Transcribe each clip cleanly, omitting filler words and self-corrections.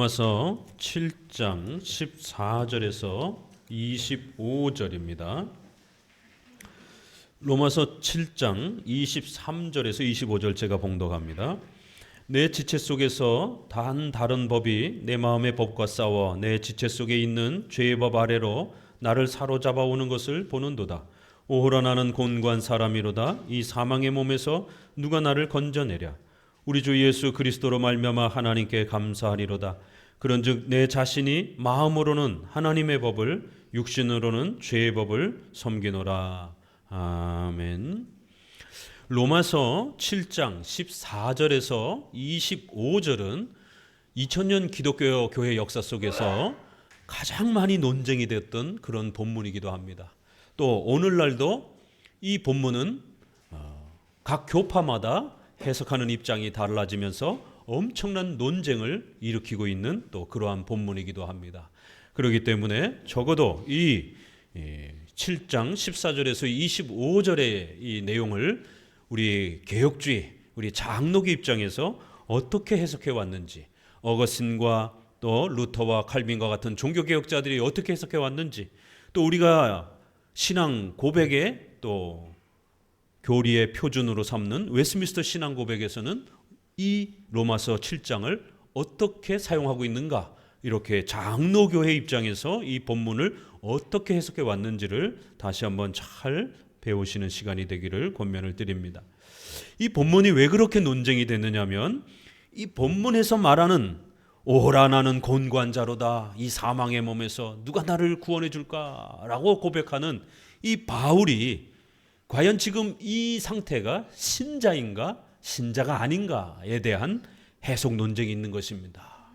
로마서 7장 14절에서 25절입니다. 로마서 7장 23절에서 25절 제가 봉독합니다. 내 지체 속에서 단 다른 법이 내 마음의 법과 싸워 내 지체 속에 있는 죄의 법 아래로 나를 사로잡아 오는 것을 보는도다. 오호라 나는 곤고한 사람이로다. 이 사망의 몸에서 누가 나를 건져내랴. 우리 주 예수 그리스도로 말미암아 하나님께 감사하리로다. 그런즉 내 자신이 마음으로는 하나님의 법을 육신으로는 죄의 법을 섬기노라. 아멘. 로마서 7장 14절에서 25절은 2000년 기독교 교회 역사 속에서 가장 많이 논쟁이 됐던 그런 본문이기도 합니다. 또 오늘날도 이 본문은 각 교파마다 해석하는 입장이 달라지면서 엄청난 논쟁을 일으키고 있는 또 그러한 본문이기도 합니다. 그렇기 때문에 적어도 이 7장 14절에서 25절의 이 내용을 우리 개혁주의, 우리 장로교 입장에서 어떻게 해석해 왔는지, 어거스틴과 또 루터와 칼빈과 같은 종교개혁자들이 어떻게 해석해 왔는지, 또 우리가 신앙 고백의 또 교리의 표준으로 삼는 웨스트민스터 신앙 고백에서는 이 로마서 7장을 어떻게 사용하고 있는가, 이렇게 장로교회 입장에서 이 본문을 어떻게 해석해 왔는지를 다시 한번 잘 배우시는 시간이 되기를 권면을 드립니다. 이 본문이 왜 그렇게 논쟁이 됐느냐면, 이 본문에서 말하는 오호라 나는 곤고한 자로다, 이 사망의 몸에서 누가 나를 구원해 줄까라고 고백하는 이 바울이 과연 지금 이 상태가 신자인가 신자가 아닌가에 대한 해석 논쟁이 있는 것입니다.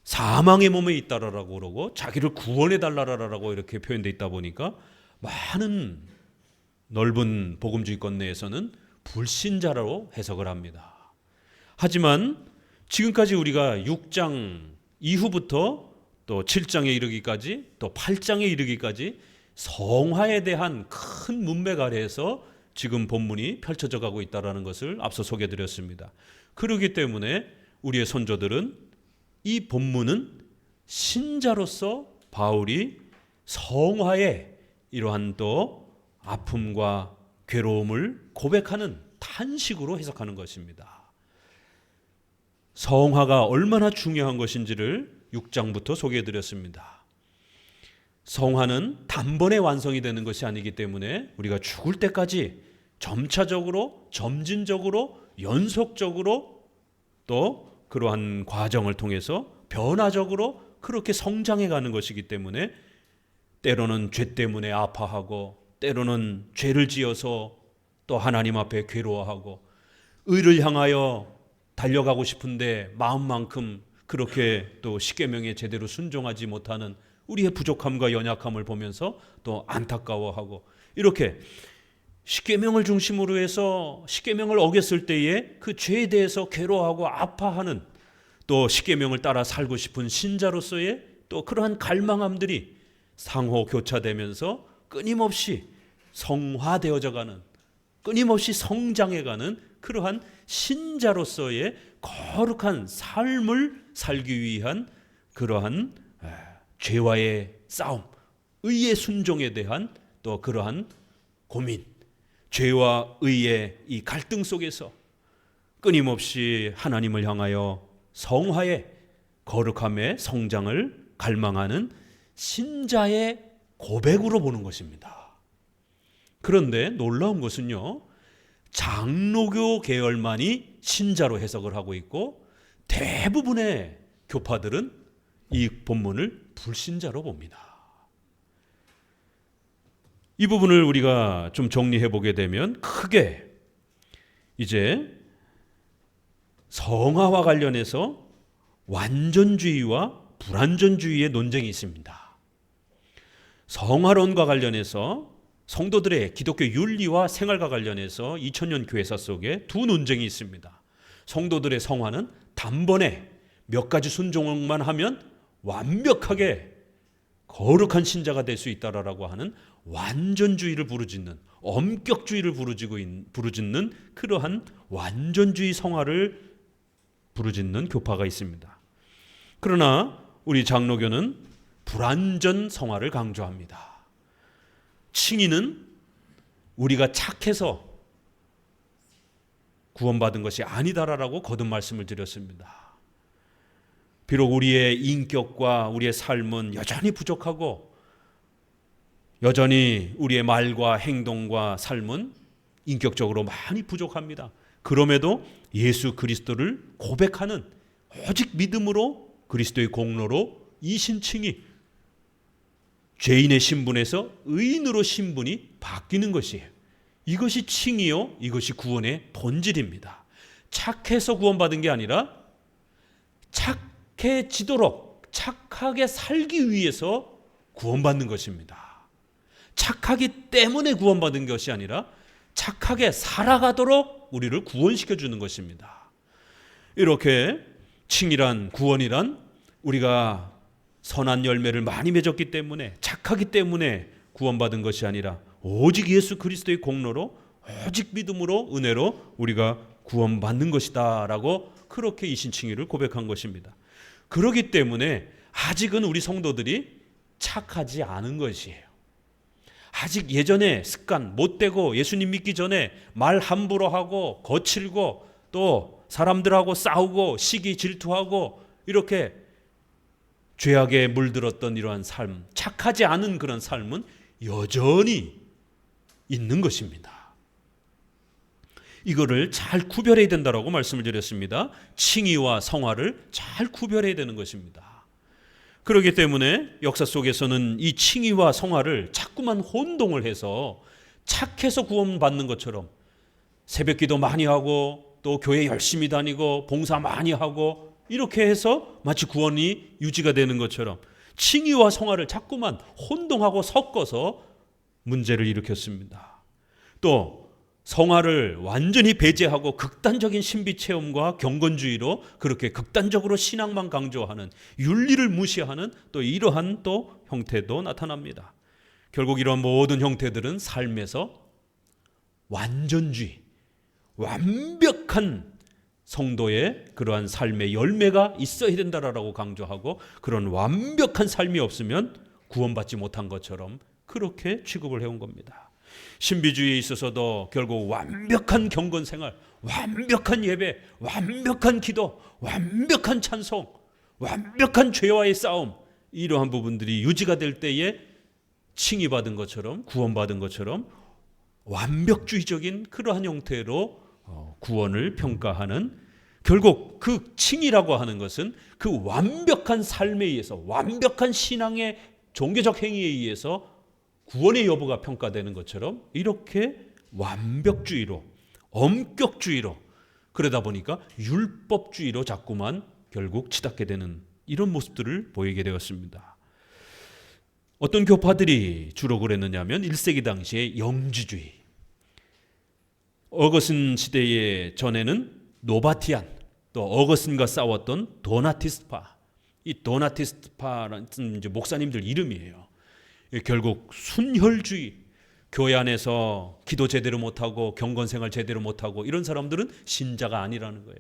사망의 몸에 있다라고 그러고 자기를 구원해 달라라고 이렇게 표현되어 있다 보니까 많은 넓은 복음주의권 내에서는 불신자로 해석을 합니다. 하지만 지금까지 우리가 6장 이후부터 또 7장에 이르기까지 또 8장에 이르기까지 성화에 대한 큰 문맥 아래에서 지금 본문이 펼쳐져 가고 있다는 것을 앞서 소개해드렸습니다. 그렇기 때문에 우리의 선조들은 이 본문은 신자로서 바울이 성화의 이러한 또 아픔과 괴로움을 고백하는 탄식으로 해석하는 것입니다. 성화가 얼마나 중요한 것인지를 6장부터 소개해드렸습니다. 성화는 단번에 완성이 되는 것이 아니기 때문에 우리가 죽을 때까지 점차적으로, 점진적으로, 연속적으로 또 그러한 과정을 통해서 변화적으로 그렇게 성장해 가는 것이기 때문에 때로는 죄 때문에 아파하고 때로는 죄를 지어서 또 하나님 앞에 괴로워하고 의를 향하여 달려가고 싶은데 마음만큼 그렇게 또 십계명에 제대로 순종하지 못하는 우리의 부족함과 연약함을 보면서 또 안타까워하고, 이렇게 십계명을 중심으로 해서 십계명을 어겼을 때에 그 죄에 대해서 괴로워하고 아파하는, 또 십계명을 따라 살고 싶은 신자로서의 또 그러한 갈망함들이 상호 교차되면서 끊임없이 성화되어져 가는, 끊임없이 성장해가는 그러한 신자로서의 거룩한 삶을 살기 위한 그러한 죄와의 싸움, 의의 순종에 대한 또 그러한 고민, 죄와 의의 이 갈등 속에서 끊임없이 하나님을 향하여 성화의 거룩함의 성장을 갈망하는 신자의 고백으로 보는 것입니다. 그런데 놀라운 것은요, 장로교 계열만이 신자로 해석을 하고 있고 대부분의 교파들은 이 본문을 불신자로 봅니다. 이 부분을 우리가 좀 정리해 보게 되면 크게 이제 성화와 관련해서 완전주의와 불완전주의의 논쟁이 있습니다. 성화론과 관련해서 성도들의 기독교 윤리와 생활과 관련해서 2000년 교회사 속에 두 논쟁이 있습니다. 성도들의 성화는 단번에 몇 가지 순종만 하면 완벽하게 거룩한 신자가 될 수 있다라고 하는 완전주의를 부르짖는, 엄격주의를 부르짖는 그러한 완전주의 성화를 부르짖는 교파가 있습니다. 그러나 우리 장로교는 불완전 성화를 강조합니다. 칭의는 우리가 착해서 구원받은 것이 아니다라고 거듭 말씀을 드렸습니다. 비록 우리의 인격과 우리의 삶은 여전히 부족하고 여전히 우리의 말과 행동과 삶은 인격적으로 많이 부족합니다. 그럼에도 예수 그리스도를 고백하는 오직 믿음으로 그리스도의 공로로 이 신칭이 죄인의 신분에서 의인으로 신분이 바뀌는 것이에요. 이것이 칭이요, 이것이 구원의 본질입니다. 착해서 구원받은 게 아니라 착해지도록 착하게 살기 위해서 구원받는 것입니다. 착하기 때문에 구원받은 것이 아니라 착하게 살아가도록 우리를 구원시켜 주는 것입니다. 이렇게 칭이란, 구원이란 우리가 선한 열매를 많이 맺었기 때문에, 착하기 때문에 구원받은 것이 아니라 오직 예수 그리스도의 공로로, 오직 믿음으로, 은혜로 우리가 구원받는 것이다 라고 그렇게 이신칭의를 고백한 것입니다. 그렇기 때문에 아직은 우리 성도들이 착하지 않은 것이에요. 아직 예전에 습관, 못되고 예수님 믿기 전에 말 함부로 하고 거칠고 또 사람들하고 싸우고 시기 질투하고 이렇게 죄악에 물들었던 이러한 삶, 착하지 않은 그런 삶은 여전히 있는 것입니다. 이거를 잘 구별해야 된다고 말씀을 드렸습니다. 칭의와 성화를 잘 구별해야 되는 것입니다. 그렇기 때문에 역사 속에서는 이 칭의와 성화를 자꾸만 혼동을 해서 착해서 구원받는 것처럼 새벽기도 많이 하고 또 교회 열심히 다니고 봉사 많이 하고 이렇게 해서 마치 구원이 유지가 되는 것처럼 칭의와 성화를 자꾸만 혼동하고 섞어서 문제를 일으켰습니다. 또 성화를 완전히 배제하고 극단적인 신비체험과 경건주의로 그렇게 극단적으로 신앙만 강조하는, 윤리를 무시하는 또 이러한 또 형태도 나타납니다. 결국 이런 모든 형태들은 삶에서 완전주의, 완벽한 성도의 그러한 삶의 열매가 있어야 된다라고 강조하고, 그런 완벽한 삶이 없으면 구원받지 못한 것처럼 그렇게 취급을 해온 겁니다. 신비주의에 있어서도 결국 완벽한 경건생활, 완벽한 예배, 완벽한 기도, 완벽한 찬송, 완벽한 죄와의 싸움, 이러한 부분들이 유지가 될 때에 칭의받은 것처럼, 구원받은 것처럼 완벽주의적인 그러한 형태로 구원을 평가하는, 결국 그 칭의라고 하는 것은 그 완벽한 삶에 의해서, 완벽한 신앙의 종교적 행위에 의해서 구원의 여부가 평가되는 것처럼 이렇게 완벽주의로, 엄격주의로, 그러다 보니까 율법주의로 자꾸만 결국 치닫게 되는 이런 모습들을 보이게 되었습니다. 어떤 교파들이 주로 그랬느냐면 1세기 당시에 영주주의, 어거스틴 시대의 전에는 노바티안, 또 어거스틴과 싸웠던 도나티스파, 이 도나티스파라는 목사님들 이름이에요. 결국 순혈주의, 교회 안에서 기도 제대로 못하고 경건생활 제대로 못하고 이런 사람들은 신자가 아니라는 거예요.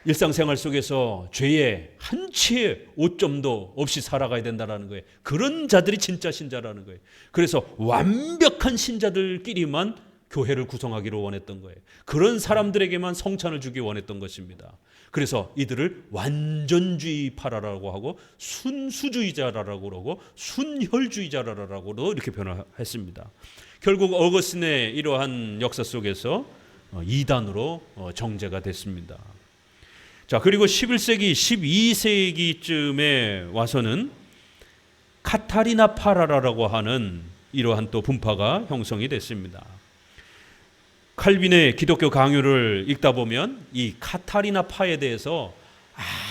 일상생활 속에서 죄의 한치의 오점도 없이 살아가야 된다는 거예요. 그런 자들이 진짜 신자라는 거예요. 그래서 완벽한 신자들끼리만 교회를 구성하기로 원했던 거예요. 그런 사람들에게만 성찬을 주기 원했던 것입니다. 그래서 이들을 완전주의파라고 하고 순수주의자라고 그러고 순혈주의자라고도 이렇게 변화했습니다. 결국 어거스틴의 이러한 역사 속에서 이단으로 정죄가 됐습니다. 자, 그리고 11세기, 12세기쯤에 와서는 카타리나파라라고 하는 이러한 또 분파가 형성이 됐습니다. 칼빈의 기독교 강요를 읽다 보면 이 카타리나파에 대해서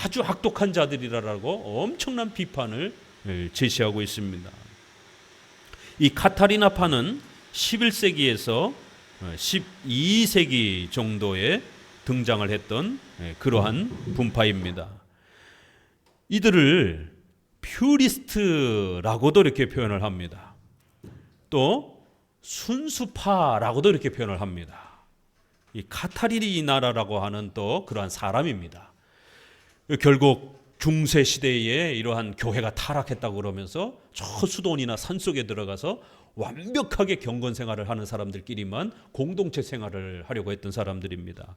아주 악독한 자들이라고 엄청난 비판을 제시하고 있습니다. 이 카타리나파는 11세기에서 12세기 정도에 등장을 했던 그러한 분파입니다. 이들을 퓨리스트라고도 이렇게 표현을 합니다. 또 순수파라고도 이렇게 표현을 합니다. 이 카타리나라라고 하는 또 그러한 사람입니다. 결국 중세 시대에 이러한 교회가 타락했다고 그러면서 저 수도원이나 산속에 들어가서 완벽하게 경건 생활을 하는 사람들끼리만 공동체 생활을 하려고 했던 사람들입니다.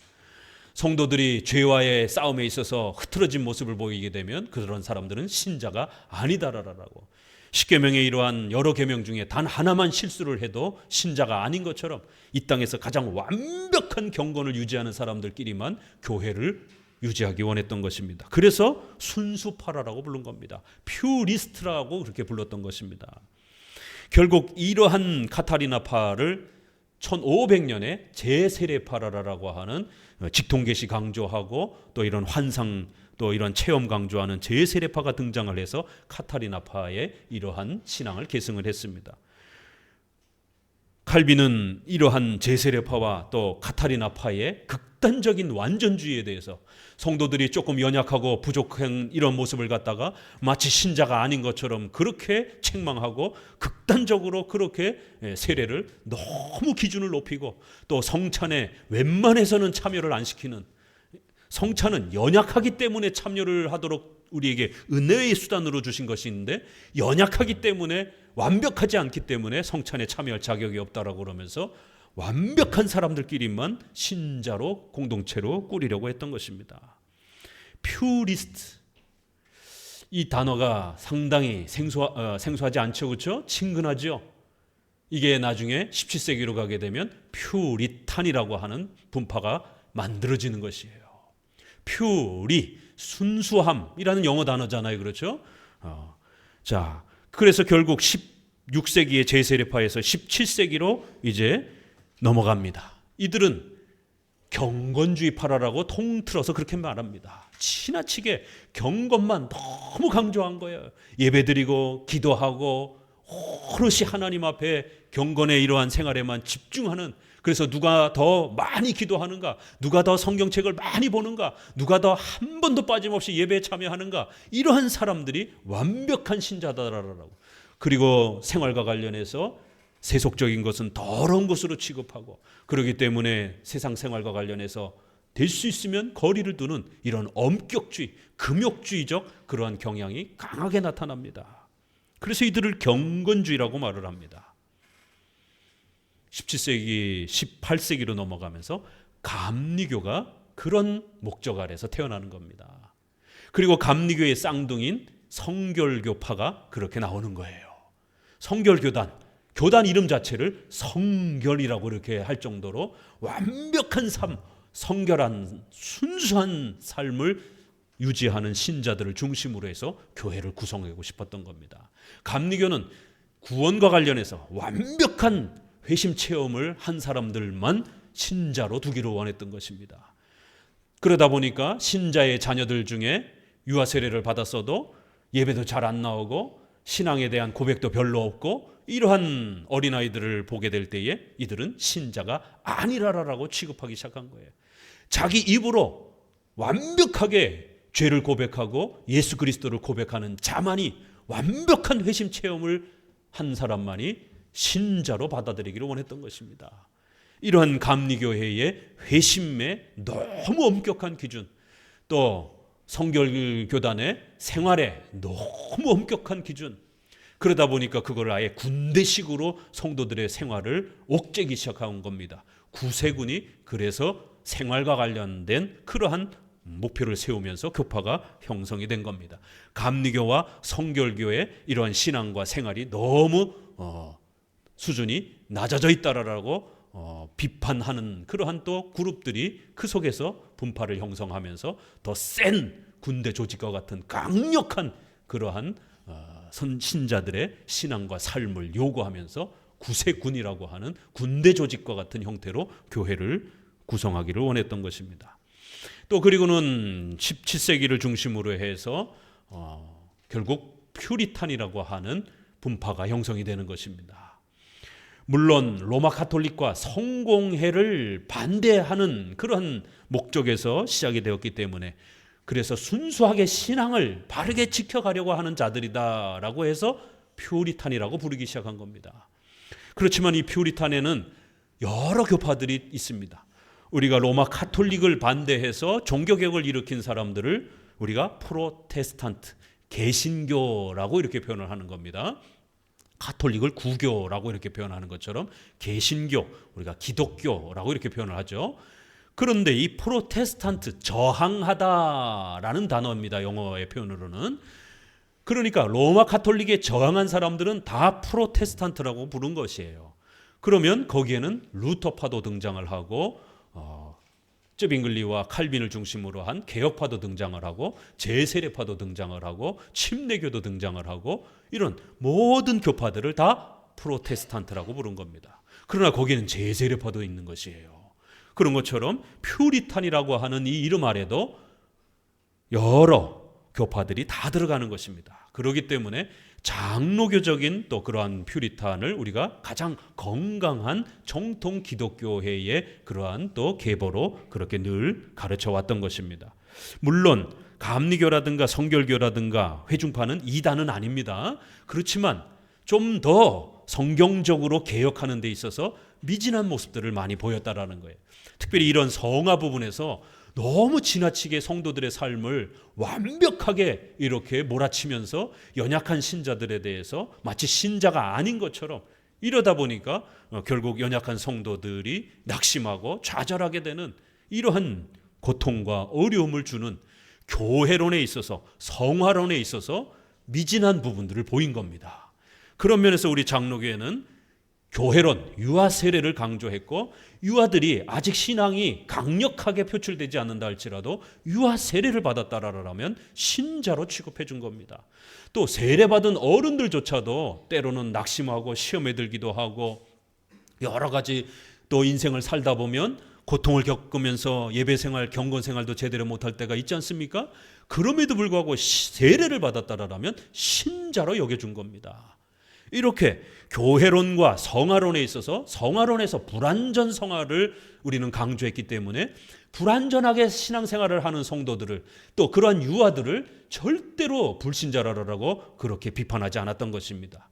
성도들이 죄와의 싸움에 있어서 흐트러진 모습을 보이게 되면 그런 사람들은 신자가 아니다라고. 십계명의 이러한 여러 계명 중에 단 하나만 실수를 해도 신자가 아닌 것처럼 이 땅에서 가장 완벽한 경건을 유지하는 사람들끼리만 교회를 유지하기 원했던 것입니다. 그래서 순수파라라고 부른 겁니다. 퓨리스트라고 그렇게 불렀던 것입니다. 결국 이러한 카타리나파를 1500년에 제세례파라라고 하는 직통계시 강조하고 또 이런 환상 또 이런 체험 강조하는 제세례파가 등장을 해서 카타리나파의 이러한 신앙을 계승을 했습니다. 칼빈은 이러한 제세례파와 또 카타리나파의 극단적인 완전주의에 대해서 성도들이 조금 연약하고 부족한 이런 모습을 갖다가 마치 신자가 아닌 것처럼 그렇게 책망하고 극단적으로 그렇게 세례를 너무 기준을 높이고 또 성찬에 웬만해서는 참여를 안 시키는, 성찬은 연약하기 때문에 참여를 하도록 우리에게 은혜의 수단으로 주신 것이 있는데 연약하기 때문에 완벽하지 않기 때문에 성찬에 참여할 자격이 없다라고 그러면서 완벽한 사람들끼리만 신자로 공동체로 꾸리려고 했던 것입니다. 퓨리스트, 이 단어가 상당히 생소하지 않죠, 그렇죠? 친근하죠. 이게 나중에 17세기로 가게 되면 퓨리탄이라고 하는 분파가 만들어지는 것이에요. 퓨리, 순수함이라는 영어 단어잖아요, 그렇죠? 자, 그래서 결국 16세기의 제세례파에서 17세기로 이제 넘어갑니다. 이들은 경건주의파라고 통틀어서 그렇게 말합니다. 지나치게 경건만 너무 강조한 거예요. 예배드리고 기도하고 오롯이 하나님 앞에 경건의 이러한 생활에만 집중하는, 그래서 누가 더 많이 기도하는가, 누가 더 성경책을 많이 보는가, 누가 더 한 번도 빠짐없이 예배에 참여하는가, 이러한 사람들이 완벽한 신자다라고. 그리고 생활과 관련해서 세속적인 것은 더러운 것으로 취급하고, 그렇기 때문에 세상 생활과 관련해서 될 수 있으면 거리를 두는 이런 엄격주의, 금욕주의적 그러한 경향이 강하게 나타납니다. 그래서 이들을 경건주의라고 말을 합니다. 17세기, 18세기로 넘어가면서 감리교가 그런 목적 아래서 태어나는 겁니다. 그리고 감리교의 쌍둥이인 성결교파가 그렇게 나오는 거예요. 성결교단, 교단 이름 자체를 성결이라고 이렇게 할 정도로 완벽한 삶, 성결한 순수한 삶을 유지하는 신자들을 중심으로 해서 교회를 구성하고 싶었던 겁니다. 감리교는 구원과 관련해서 완벽한 회심 체험을 한 사람들만 신자로 두기를 원했던 것입니다. 그러다 보니까 신자의 자녀들 중에 유아 세례를 받았어도 예배도 잘 안 나오고 신앙에 대한 고백도 별로 없고 이러한 어린아이들을 보게 될 때에 이들은 신자가 아니라라고 취급하기 시작한 거예요. 자기 입으로 완벽하게 죄를 고백하고 예수 그리스도를 고백하는 자만이, 완벽한 회심 체험을 한 사람만이 신자로 받아들이기를 원했던 것입니다. 이러한 감리교회의 회심의 너무 엄격한 기준, 또 성결교단의 생활에 너무 엄격한 기준, 그러다 보니까 그걸 아예 군대식으로 성도들의 생활을 옥죄기 시작한 겁니다. 구세군이 그래서 생활과 관련된 그러한 목표를 세우면서 교파가 형성이 된 겁니다. 감리교와 성결교의 이러한 신앙과 생활이 너무 수준이 낮아져 있다라고 비판하는 그러한 또 그룹들이 그 속에서 분파를 형성하면서 더 센 군대 조직과 같은 강력한 그러한 신자들의 신앙과 삶을 요구하면서 구세군이라고 하는 군대 조직과 같은 형태로 교회를 구성하기를 원했던 것입니다. 또 그리고는 17세기를 중심으로 해서 결국 퓨리탄이라고 하는 분파가 형성이 되는 것입니다. 물론 로마 가톨릭과 성공회를 반대하는 그런 목적에서 시작이 되었기 때문에, 그래서 순수하게 신앙을 바르게 지켜가려고 하는 자들이다라고 해서 퓨리탄이라고 부르기 시작한 겁니다. 그렇지만 이 퓨리탄에는 여러 교파들이 있습니다. 우리가 로마 가톨릭을 반대해서 종교개혁을 일으킨 사람들을 우리가 프로테스탄트, 개신교라고 이렇게 표현을 하는 겁니다. 가톨릭을 구교라고 이렇게 표현하는 것처럼 개신교, 우리가 기독교라고 이렇게 표현을 하죠. 그런데 이 프로테스탄트, 저항하다라는 단어입니다. 영어의 표현으로는. 그러니까 로마 가톨릭에 저항한 사람들은 다 프로테스탄트라고 부른 것이에요. 그러면 거기에는 루터파도 등장을 하고 쯔빙글리와 칼빈을 중심으로 한 개혁파도 등장을 하고 제세례파도 등장을 하고 침례교도 등장을 하고 이런 모든 교파들을 다 프로테스탄트라고 부른 겁니다. 그러나 거기에는 제세례파도 있는 것이에요. 그런 것처럼 퓨리탄이라고 하는 이 이름 아래도 여러 교파들이 다 들어가는 것입니다. 그렇기 때문에 장로교적인 또 그러한 퓨리탄을 우리가 가장 건강한 정통 기독교회의 그러한 또 계보로 그렇게 늘 가르쳐 왔던 것입니다. 물론 감리교라든가 성결교라든가 회중파는 이단은 아닙니다. 그렇지만 좀 더 성경적으로 개혁하는 데 있어서 미진한 모습들을 많이 보였다라는 거예요. 특별히 이런 성화 부분에서 너무 지나치게 성도들의 삶을 완벽하게 이렇게 몰아치면서 연약한 신자들에 대해서 마치 신자가 아닌 것처럼 이러다 보니까 결국 연약한 성도들이 낙심하고 좌절하게 되는 이러한 고통과 어려움을 주는 교회론에 있어서 성화론에 있어서 미진한 부분들을 보인 겁니다. 그런 면에서 우리 장로교회는 교회론, 유아 세례를 강조했고 유아들이 아직 신앙이 강력하게 표출되지 않는다 할지라도 유아 세례를 받았다라면 신자로 취급해 준 겁니다. 또 세례받은 어른들조차도 때로는 낙심하고 시험에 들기도 하고 여러 가지 또 인생을 살다 보면 고통을 겪으면서 예배생활, 경건생활도 제대로 못할 때가 있지 않습니까? 그럼에도 불구하고 세례를 받았다라면 신자로 여겨준 겁니다. 이렇게 교회론과 성화론에 있어서 성화론에서 불완전 성화를 우리는 강조했기 때문에 불완전하게 신앙생활을 하는 성도들을 또 그러한 유아들을 절대로 불신자라고 그렇게 비판하지 않았던 것입니다.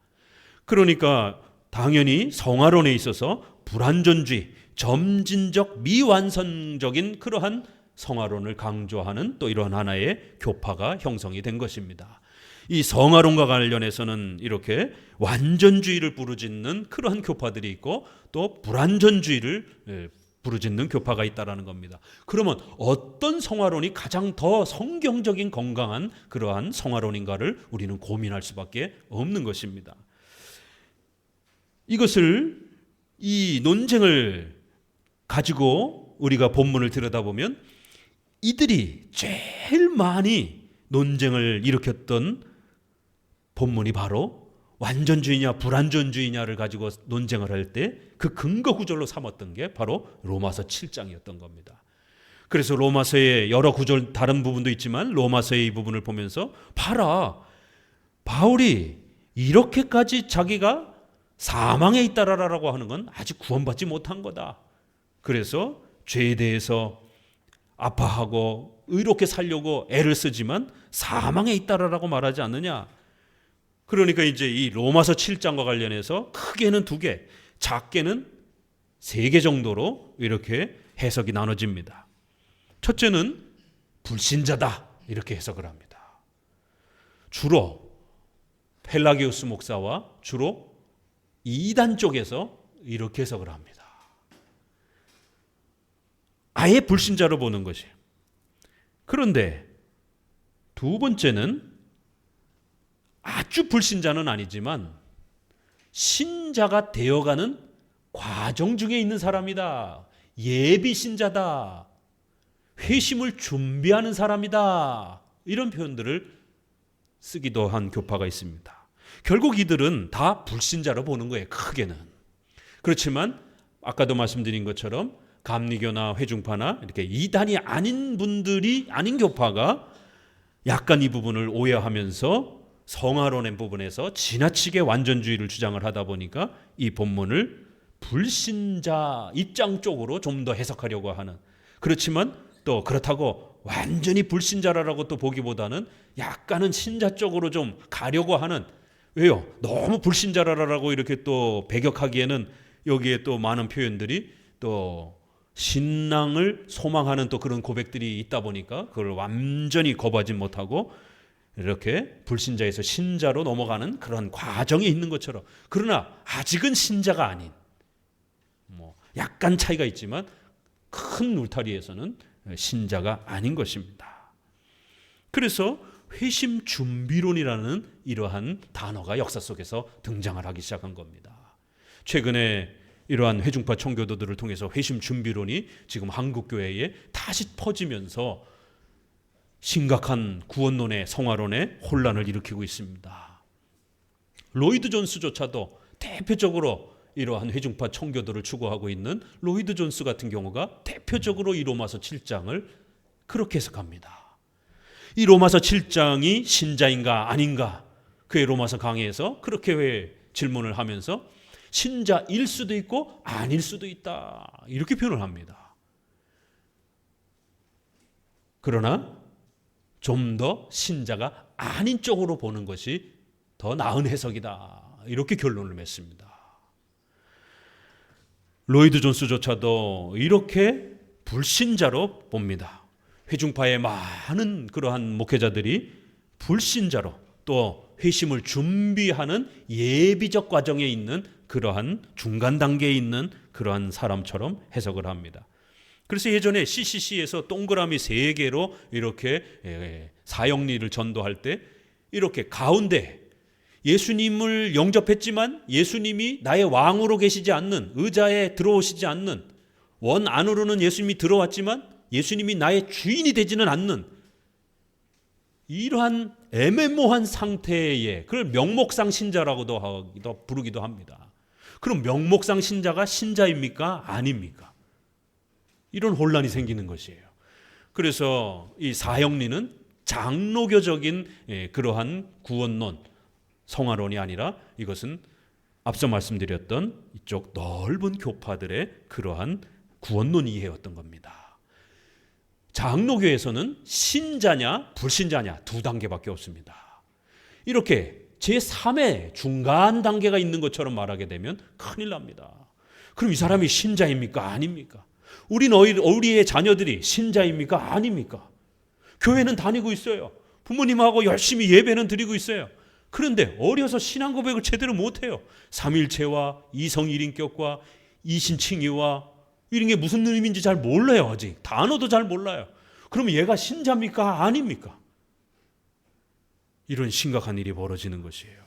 그러니까 당연히 성화론에 있어서 불완전주의, 점진적 미완성적인 그러한 성화론을 강조하는 또 이런 하나의 교파가 형성이 된 것입니다. 이 성화론과 관련해서는 이렇게 완전주의를 부르짖는 그러한 교파들이 있고 또 불완전주의를 부르짖는 교파가 있다라는 겁니다. 그러면 어떤 성화론이 가장 더 성경적인 건강한 그러한 성화론인가를 우리는 고민할 수밖에 없는 것입니다. 이것을 이 논쟁을 가지고 우리가 본문을 들여다보면 이들이 제일 많이 논쟁을 일으켰던 본문이 바로 완전주의냐 불완전주의냐를 가지고 논쟁을 할 때 그 근거 구절로 삼았던 게 바로 로마서 7장이었던 겁니다. 그래서 로마서의 여러 구절 다른 부분도 있지만 로마서의 이 부분을 보면서 봐라, 바울이 이렇게까지 자기가 사망에 있다라고 하는 건 아직 구원받지 못한 거다. 그래서 죄에 대해서 아파하고 의롭게 살려고 애를 쓰지만 사망에 있다라고 말하지 않느냐. 그러니까 이제 이 로마서 7장과 관련해서 크게는 2개, 작게는 3개 정도로 이렇게 해석이 나눠집니다. 첫째는 불신자다 이렇게 해석을 합니다. 주로 펠라기우스 목사와 주로 이단 쪽에서 이렇게 해석을 합니다. 아예 불신자로 보는 것이에요. 그런데 두 번째는 아주 불신자는 아니지만 신자가 되어가는 과정 중에 있는 사람이다. 예비 신자다. 회심을 준비하는 사람이다. 이런 표현들을 쓰기도 한 교파가 있습니다. 결국 이들은 다 불신자로 보는 거예요. 크게는. 그렇지만 아까도 말씀드린 것처럼 감리교나 회중파나 이렇게 이단이 아닌 분들이 아닌 교파가 약간 이 부분을 오해하면서 성화론의 부분에서 지나치게 완전주의를 주장을 하다 보니까 이 본문을 불신자 입장 쪽으로 좀 더 해석하려고 하는, 그렇지만 또 그렇다고 완전히 불신자라고 또 보기보다는 약간은 신자 쪽으로 좀 가려고 하는, 왜요? 너무 불신자라고 이렇게 또 배격하기에는 여기에 또 많은 표현들이 또 신랑을 소망하는 또 그런 고백들이 있다 보니까 그걸 완전히 거부하지 못하고 이렇게 불신자에서 신자로 넘어가는 그런 과정이 있는 것처럼, 그러나 아직은 신자가 아닌, 약간 차이가 있지만 큰 울타리에서는 신자가 아닌 것입니다. 그래서 회심 준비론이라는 이러한 단어가 역사 속에서 등장을 하기 시작한 겁니다. 최근에 이러한 회중파 청교도들을 통해서 회심 준비론이 지금 한국 교회에 다시 퍼지면서 심각한 구원론의 성화론의 혼란을 일으키고 있습니다. 로이드 존스조차도 대표적으로 이러한 회중파 청교도를 추구하고 있는 로이드 존스 같은 경우가 대표적으로 이 로마서 7장을 그렇게 해석합니다. 이 로마서 7장이 신자인가 아닌가, 그의 로마서 강의에서 그렇게 질문을 하면서 신자일 수도 있고 아닐 수도 있다, 이렇게 표현을 합니다. 그러나 좀 더 신자가 아닌 쪽으로 보는 것이 더 나은 해석이다, 이렇게 결론을 맺습니다. 로이드 존스조차도 이렇게 불신자로 봅니다. 회중파의 많은 그러한 목회자들이 불신자로, 또 회심을 준비하는 예비적 과정에 있는 그러한 중간 단계에 있는 그러한 사람처럼 해석을 합니다. 그래서 예전에 CCC에서 동그라미 3개로 이렇게 사형리를 전도할 때 이렇게 가운데 예수님을 영접했지만 예수님이 나의 왕으로 계시지 않는, 의자에 들어오시지 않는, 원 안으로는 예수님이 들어왔지만 예수님이 나의 주인이 되지는 않는 이러한 애매모호한 상태에, 그걸 명목상 신자라고도 부르기도 합니다. 그럼 명목상 신자가 신자입니까? 아닙니까? 이런 혼란이 생기는 것이에요. 그래서 이 사형리는 장로교적인 그러한 구원론, 성화론이 아니라 이것은 앞서 말씀드렸던 이쪽 넓은 교파들의 그러한 구원론 이해였던 겁니다. 장로교에서는 신자냐 불신자냐 2단계밖에 없습니다. 이렇게 제3의 중간 단계가 있는 것처럼 말하게 되면 큰일 납니다. 그럼 이 사람이 신자입니까? 아닙니까? 우리의 자녀들이 신자입니까? 아닙니까? 교회는 다니고 있어요. 부모님하고 열심히 예배는 드리고 있어요. 그런데 어려서 신앙 고백을 제대로 못해요. 삼일체와 이성일인격과 이신칭의와 이런 게 무슨 의미인지 잘 몰라요. 아직 단어도 잘 몰라요. 그러면 얘가 신자입니까? 아닙니까? 이런 심각한 일이 벌어지는 것이에요.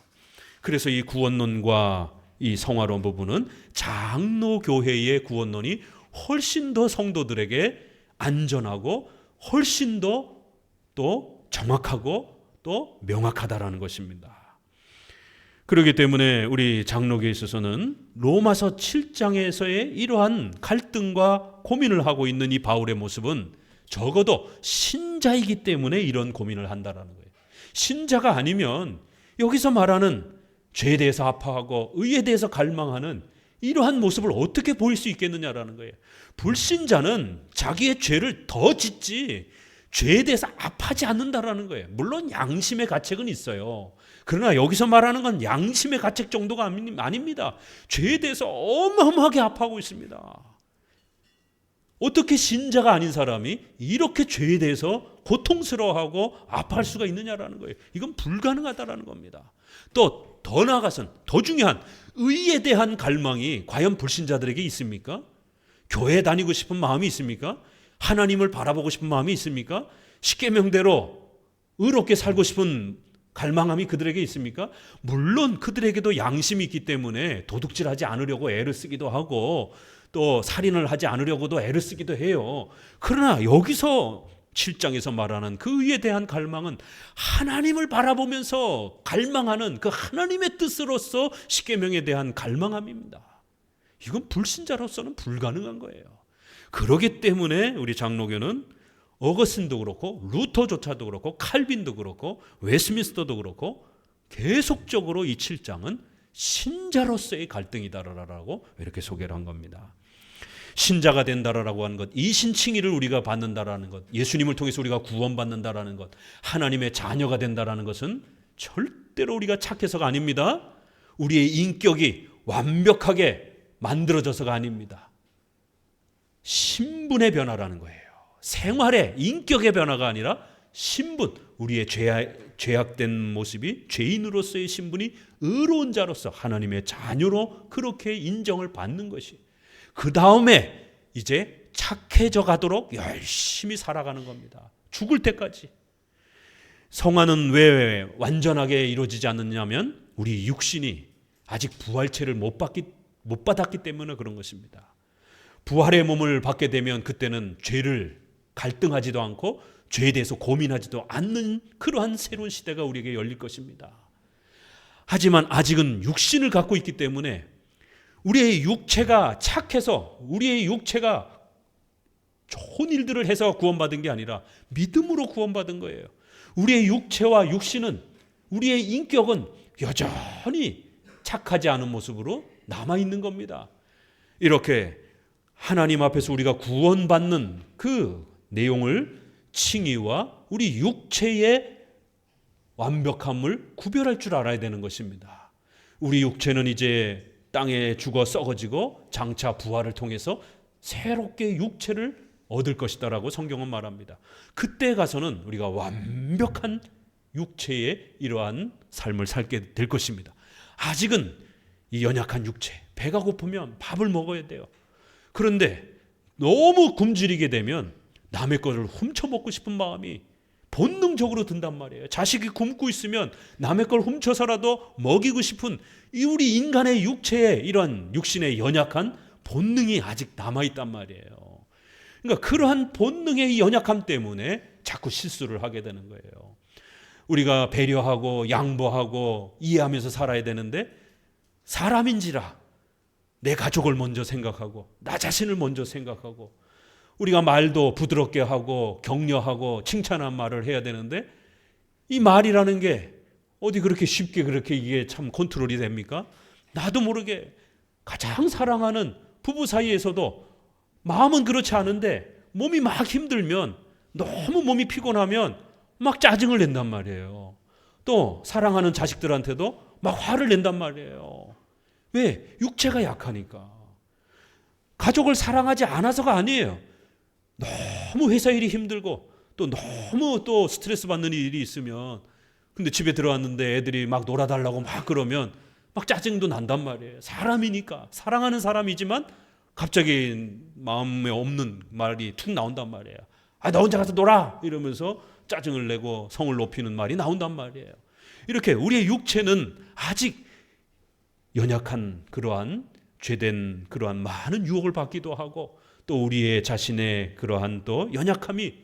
그래서 이 구원론과 이 성화론 부분은 장로교회의 구원론이 훨씬 더 성도들에게 안전하고 훨씬 더 또 정확하고 또 명확하다라는 것입니다. 그렇기 때문에 우리 장로교에 있어서는 로마서 7장에서의 이러한 갈등과 고민을 하고 있는 이 바울의 모습은 적어도 신자이기 때문에 이런 고민을 한다라는 거예요. 신자가 아니면 여기서 말하는 죄에 대해서 아파하고 의에 대해서 갈망하는 이러한 모습을 어떻게 보일 수 있겠느냐라는 거예요. 불신자는 자기의 죄를 더 짓지 죄에 대해서 아파하지 않는다라는 거예요. 물론 양심의 가책은 있어요. 그러나 여기서 말하는 건 양심의 가책 정도가 아닙니다. 죄에 대해서 어마어마하게 아파하고 있습니다. 어떻게 신자가 아닌 사람이 이렇게 죄에 대해서 고통스러워하고 아파할 수가 있느냐라는 거예요. 이건 불가능하다라는 겁니다. 또 더 나아가서는 더 중요한 의에 대한 갈망이 과연 불신자들에게 있습니까? 교회 다니고 싶은 마음이 있습니까? 하나님을 바라보고 싶은 마음이 있습니까? 십계명대로 의롭게 살고 싶은 갈망함이 그들에게 있습니까? 물론 그들에게도 양심이 있기 때문에 도둑질하지 않으려고 애를 쓰기도 하고 또 살인을 하지 않으려고도 애를 쓰기도 해요. 그러나 여기서 7장에서 말하는 그 의에 대한 갈망은 하나님을 바라보면서 갈망하는 그 하나님의 뜻으로서 십계명에 대한 갈망함입니다. 이건 불신자로서는 불가능한 거예요. 그렇기 때문에 우리 장로교는 어거스틴도 그렇고 루터조차도 그렇고 칼빈도 그렇고 웨스민스터도 그렇고 계속적으로 이 7장은 신자로서의 갈등이다라고 이렇게 소개를 한 겁니다. 신자가 된다라고 하는 것, 이신칭의를 우리가 받는다라는 것, 예수님을 통해서 우리가 구원받는다라는 것, 하나님의 자녀가 된다라는 것은 절대로 우리가 착해서가 아닙니다. 우리의 인격이 완벽하게 만들어져서가 아닙니다. 신분의 변화라는 거예요. 생활의 인격의 변화가 아니라 신분, 우리의 죄악된 모습이 죄인으로서의 신분이 의로운 자로서 하나님의 자녀로 그렇게 인정을 받는 것이, 그 다음에 이제 착해져 가도록 열심히 살아가는 겁니다. 죽을 때까지. 성화는 왜 완전하게 이루어지지 않느냐면 우리 육신이 아직 부활체를 못 받았기 때문에 그런 것입니다. 부활의 몸을 받게 되면 그때는 죄를 갈등하지도 않고 죄에 대해서 고민하지도 않는 그러한 새로운 시대가 우리에게 열릴 것입니다. 하지만 아직은 육신을 갖고 있기 때문에 우리의 육체가 착해서 우리의 육체가 좋은 일들을 해서 구원받은 게 아니라 믿음으로 구원받은 거예요. 우리의 육체와 육신은, 우리의 인격은 여전히 착하지 않은 모습으로 남아있는 겁니다. 이렇게 하나님 앞에서 우리가 구원받는 그 내용을 칭의와 우리 육체의 완벽함을 구별할 줄 알아야 되는 것입니다. 우리 육체는 이제 땅에 죽어 썩어지고 장차 부활을 통해서 새롭게 육체를 얻을 것이다라고 성경은 말합니다. 그때 가서는 우리가 완벽한 육체의 이러한 삶을 살게 될 것입니다. 아직은 이 연약한 육체, 배가 고프면 밥을 먹어야 돼요. 그런데 너무 굶주리게 되면 남의 것을 훔쳐먹고 싶은 마음이 본능적으로 든단 말이에요. 자식이 굶고 있으면 남의 걸 훔쳐서라도 먹이고 싶은 이 우리 인간의 육체의 이런 육신의 연약한 본능이 아직 남아있단 말이에요. 그러니까 그러한 본능의 연약함 때문에 자꾸 실수를 하게 되는 거예요. 우리가 배려하고 양보하고 이해하면서 살아야 되는데 사람인지라 내 가족을 먼저 생각하고 나 자신을 먼저 생각하고 우리가 말도 부드럽게 하고 격려하고 칭찬한 말을 해야 되는데 이 말이라는 게 어디 그렇게 쉽게 그렇게 이게 참 컨트롤이 됩니까? 나도 모르게 가장 사랑하는 부부 사이에서도 마음은 그렇지 않은데 몸이 막 힘들면, 너무 몸이 피곤하면 막 짜증을 낸단 말이에요. 또 사랑하는 자식들한테도 막 화를 낸단 말이에요. 왜? 육체가 약하니까. 가족을 사랑하지 않아서가 아니에요. 너무 회사 일이 힘들고 또 너무 또 스트레스 받는 일이 있으면, 근데 집에 들어왔는데 애들이 막 놀아달라고 막 그러면 막 짜증도 난단 말이에요. 사람이니까, 사랑하는 사람이지만 갑자기 마음에 없는 말이 툭 나온단 말이에요. 아, 너 혼자 가서 놀아! 이러면서 짜증을 내고 성을 높이는 말이 나온단 말이에요. 이렇게 우리의 육체는 아직 연약한 그러한 죄된 그러한 많은 유혹을 받기도 하고 또 우리의 자신의 그러한 또 연약함이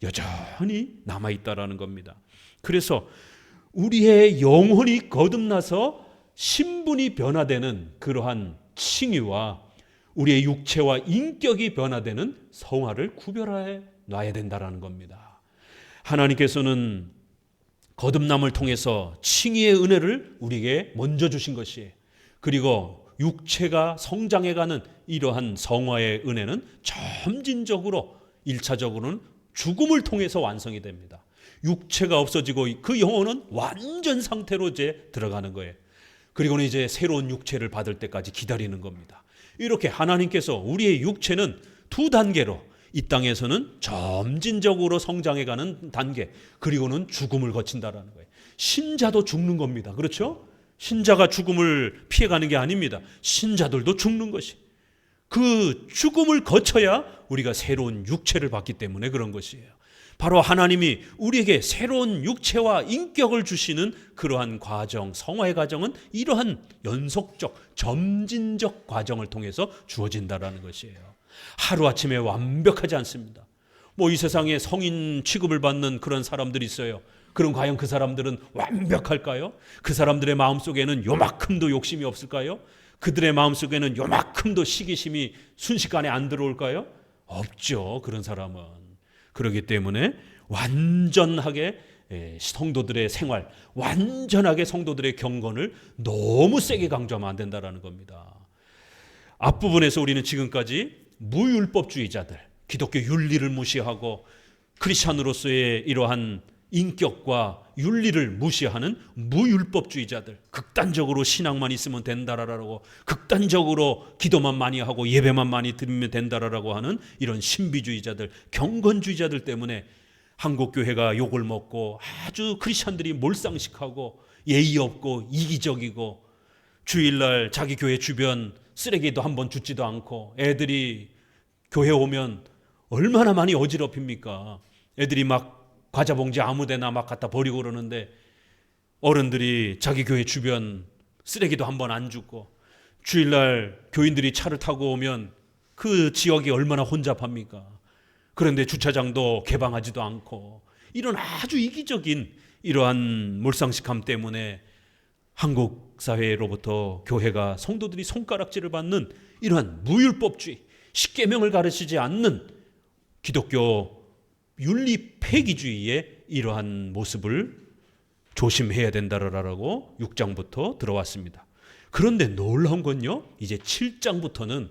여전히 남아있다라는 겁니다. 그래서 우리의 영혼이 거듭나서 신분이 변화되는 그러한 칭의와 우리의 육체와 인격이 변화되는 성화를 구별해 놔야 된다라는 겁니다. 하나님께서는 거듭남을 통해서 칭의의 은혜를 우리에게 먼저 주신 것이에요. 그리고 육체가 성장해가는 이러한 성화의 은혜는 점진적으로 1차적으로는 죽음을 통해서 완성이 됩니다. 육체가 없어지고 그 영혼은 완전 상태로 이제 들어가는 거예요. 그리고는 이제 새로운 육체를 받을 때까지 기다리는 겁니다. 이렇게 하나님께서 우리의 육체는 두 단계로, 이 땅에서는 점진적으로 성장해가는 단계, 그리고는 죽음을 거친다라는 거예요. 신자도 죽는 겁니다. 그렇죠? 신자가 죽음을 피해가는 게 아닙니다. 신자들도 죽는 것이, 그 죽음을 거쳐야 우리가 새로운 육체를 받기 때문에 그런 것이에요. 바로 하나님이 우리에게 새로운 육체와 인격을 주시는 그러한 과정, 성화의 과정은 이러한 연속적, 점진적 과정을 통해서 주어진다라는 것이에요. 하루아침에 완벽하지 않습니다. 이 세상에 성인 취급을 받는 그런 사람들이 있어요. 그럼 과연 그 사람들은 완벽할까요? 그 사람들의 마음속에는 요만큼도 욕심이 없을까요? 그들의 마음속에는 요만큼도 시기심이 순식간에 안 들어올까요? 없죠. 그런 사람은. 그렇기 때문에 완전하게 성도들의 생활, 완전하게 성도들의 경건을 너무 세게 강조하면 안 된다는 겁니다. 앞부분에서 우리는 지금까지 무율법주의자들, 기독교 윤리를 무시하고 크리스찬으로서의 이러한 인격과 윤리를 무시하는 무율법주의자들, 극단적으로 신앙만 있으면 된다라고, 극단적으로 기도만 많이 하고 예배만 많이 드리면 된다라고 하는 이런 신비주의자들, 경건주의자들 때문에 한국 교회가 욕을 먹고 아주 크리스천들이 몰상식하고 예의 없고 이기적이고 주일날 자기 교회 주변 쓰레기도 한번 줍지도 않고 애들이 교회 오면 얼마나 많이 어지럽힙니까? 애들이 막 과자 봉지 아무데나 막 갖다 버리고 그러는데 어른들이 자기 교회 주변 쓰레기도 한번 안 줍고 주일날 교인들이 차를 타고 오면 그 지역이 얼마나 혼잡합니까? 그런데 주차장도 개방하지도 않고 이런 아주 이기적인 이러한 몰상식함 때문에 한국 사회로부터 교회가 성도들이 손가락질을 받는 이러한 무율법주의, 십계명을 가르치지 않는 기독교 윤리 폐기주의의 이러한 모습을 조심해야 된다라고 6장부터 들어왔습니다. 그런데 놀라운 건요, 이제 7장부터는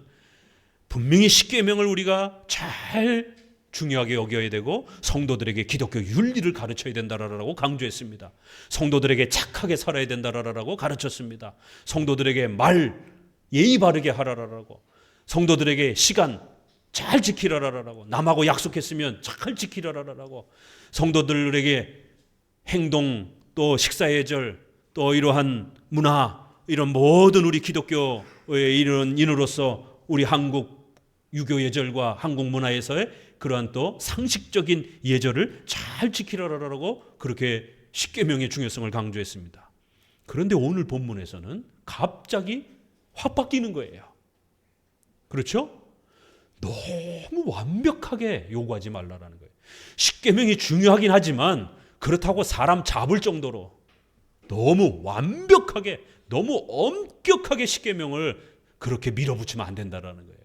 분명히 십계명을 우리가 잘 중요하게 여겨야 되고 성도들에게 기독교 윤리를 가르쳐야 된다라고 강조했습니다. 성도들에게 착하게 살아야 된다라고 가르쳤습니다. 성도들에게 말 예의 바르게 하라라고, 성도들에게 시간 잘 지키라라라고, 남하고 약속했으면 잘 지키라라라고, 성도들에게 행동 또 식사 예절 또 이러한 문화, 이런 모든 우리 기독교의 이런 인으로서 우리 한국 유교 예절과 한국 문화에서의 그러한 또 상식적인 예절을 잘 지키라라고 그렇게 십계명의 중요성을 강조했습니다. 그런데 오늘 본문에서는 갑자기 확 바뀌는 거예요. 그렇죠? 너무 완벽하게 요구하지 말라라는 거예요. 십계명이 중요하긴 하지만 그렇다고 사람 잡을 정도로 너무 완벽하게, 너무 엄격하게 십계명을 그렇게 밀어붙이면 안 된다라는 거예요.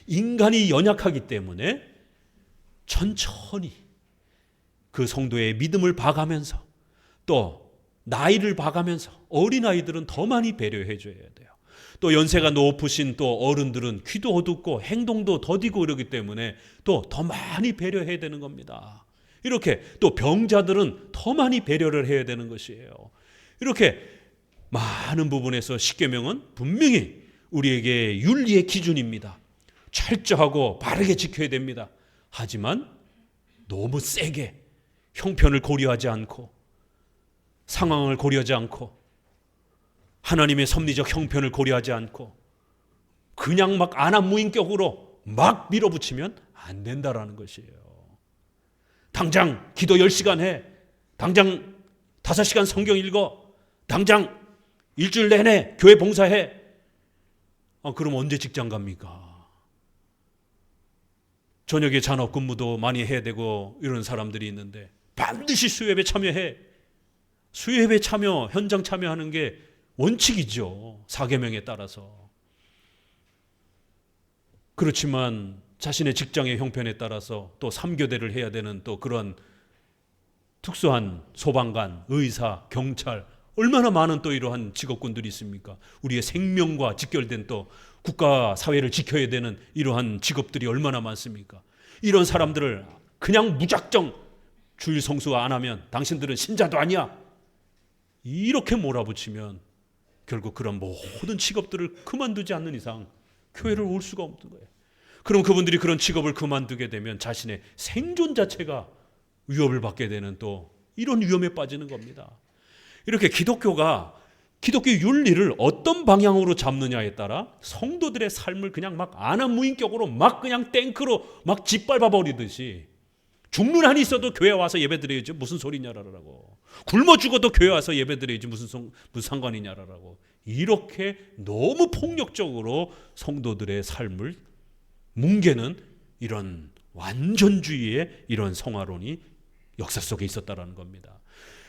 인간이 연약하기 때문에 천천히 그 성도의 믿음을 봐가면서 또 나이를 봐가면서 어린아이들은 더 많이 배려해 줘야 돼요. 또 연세가 높으신 또 어른들은 귀도 어둡고 행동도 더디고 이러기 때문에 또 더 많이 배려해야 되는 겁니다. 이렇게 또 병자들은 더 많이 배려를 해야 되는 것이에요. 이렇게 많은 부분에서 십계명은 분명히 우리에게 윤리의 기준입니다. 철저하고 바르게 지켜야 됩니다. 하지만 너무 세게 형편을 고려하지 않고 상황을 고려하지 않고 하나님의 섭리적 형편을 고려하지 않고 그냥 막 안한무인격으로 막 밀어붙이면 안 된다라는 것이에요. 당장 기도 10시간 해, 당장 5시간 성경 읽어, 당장 일주일 내내 교회 봉사해. 그럼 언제 직장 갑니까? 저녁에 잔업 근무도 많이 해야 되고 이런 사람들이 있는데 반드시 수요예배 참여해. 수요예배 참여, 현장 참여하는 게 원칙이죠. 사계명에 따라서. 그렇지만 자신의 직장의 형편에 따라서 또 3교대를 해야 되는 또 그런 특수한 소방관, 의사, 경찰, 얼마나 많은 또 이러한 직업군들이 있습니까? 우리의 생명과 직결된 또 국가 사회를 지켜야 되는 이러한 직업들이 얼마나 많습니까? 이런 사람들을 그냥 무작정 주일 성수 안 하면 당신들은 신자도 아니야, 이렇게 몰아붙이면 결국 그런 모든 직업들을 그만두지 않는 이상 교회를 올 수가 없는 거예요. 그럼 그분들이 그런 직업을 그만두게 되면 자신의 생존 자체가 위협을 받게 되는 또 이런 위험에 빠지는 겁니다. 이렇게 기독교가 기독교 윤리를 어떤 방향으로 잡느냐에 따라 성도들의 삶을 그냥 막 안한무인격으로 막 그냥 탱크로 막 짓밟아 버리듯이, 죽는 한이 있어도 교회 와서 예배드려야지 무슨 소리냐라고, 굶어 죽어도 교회 와서 예배드려야지 무슨 상관이냐라고, 이렇게 너무 폭력적으로 성도들의 삶을 뭉개는 이런 완전주의의 이런 성화론이 역사 속에 있었다라는 겁니다.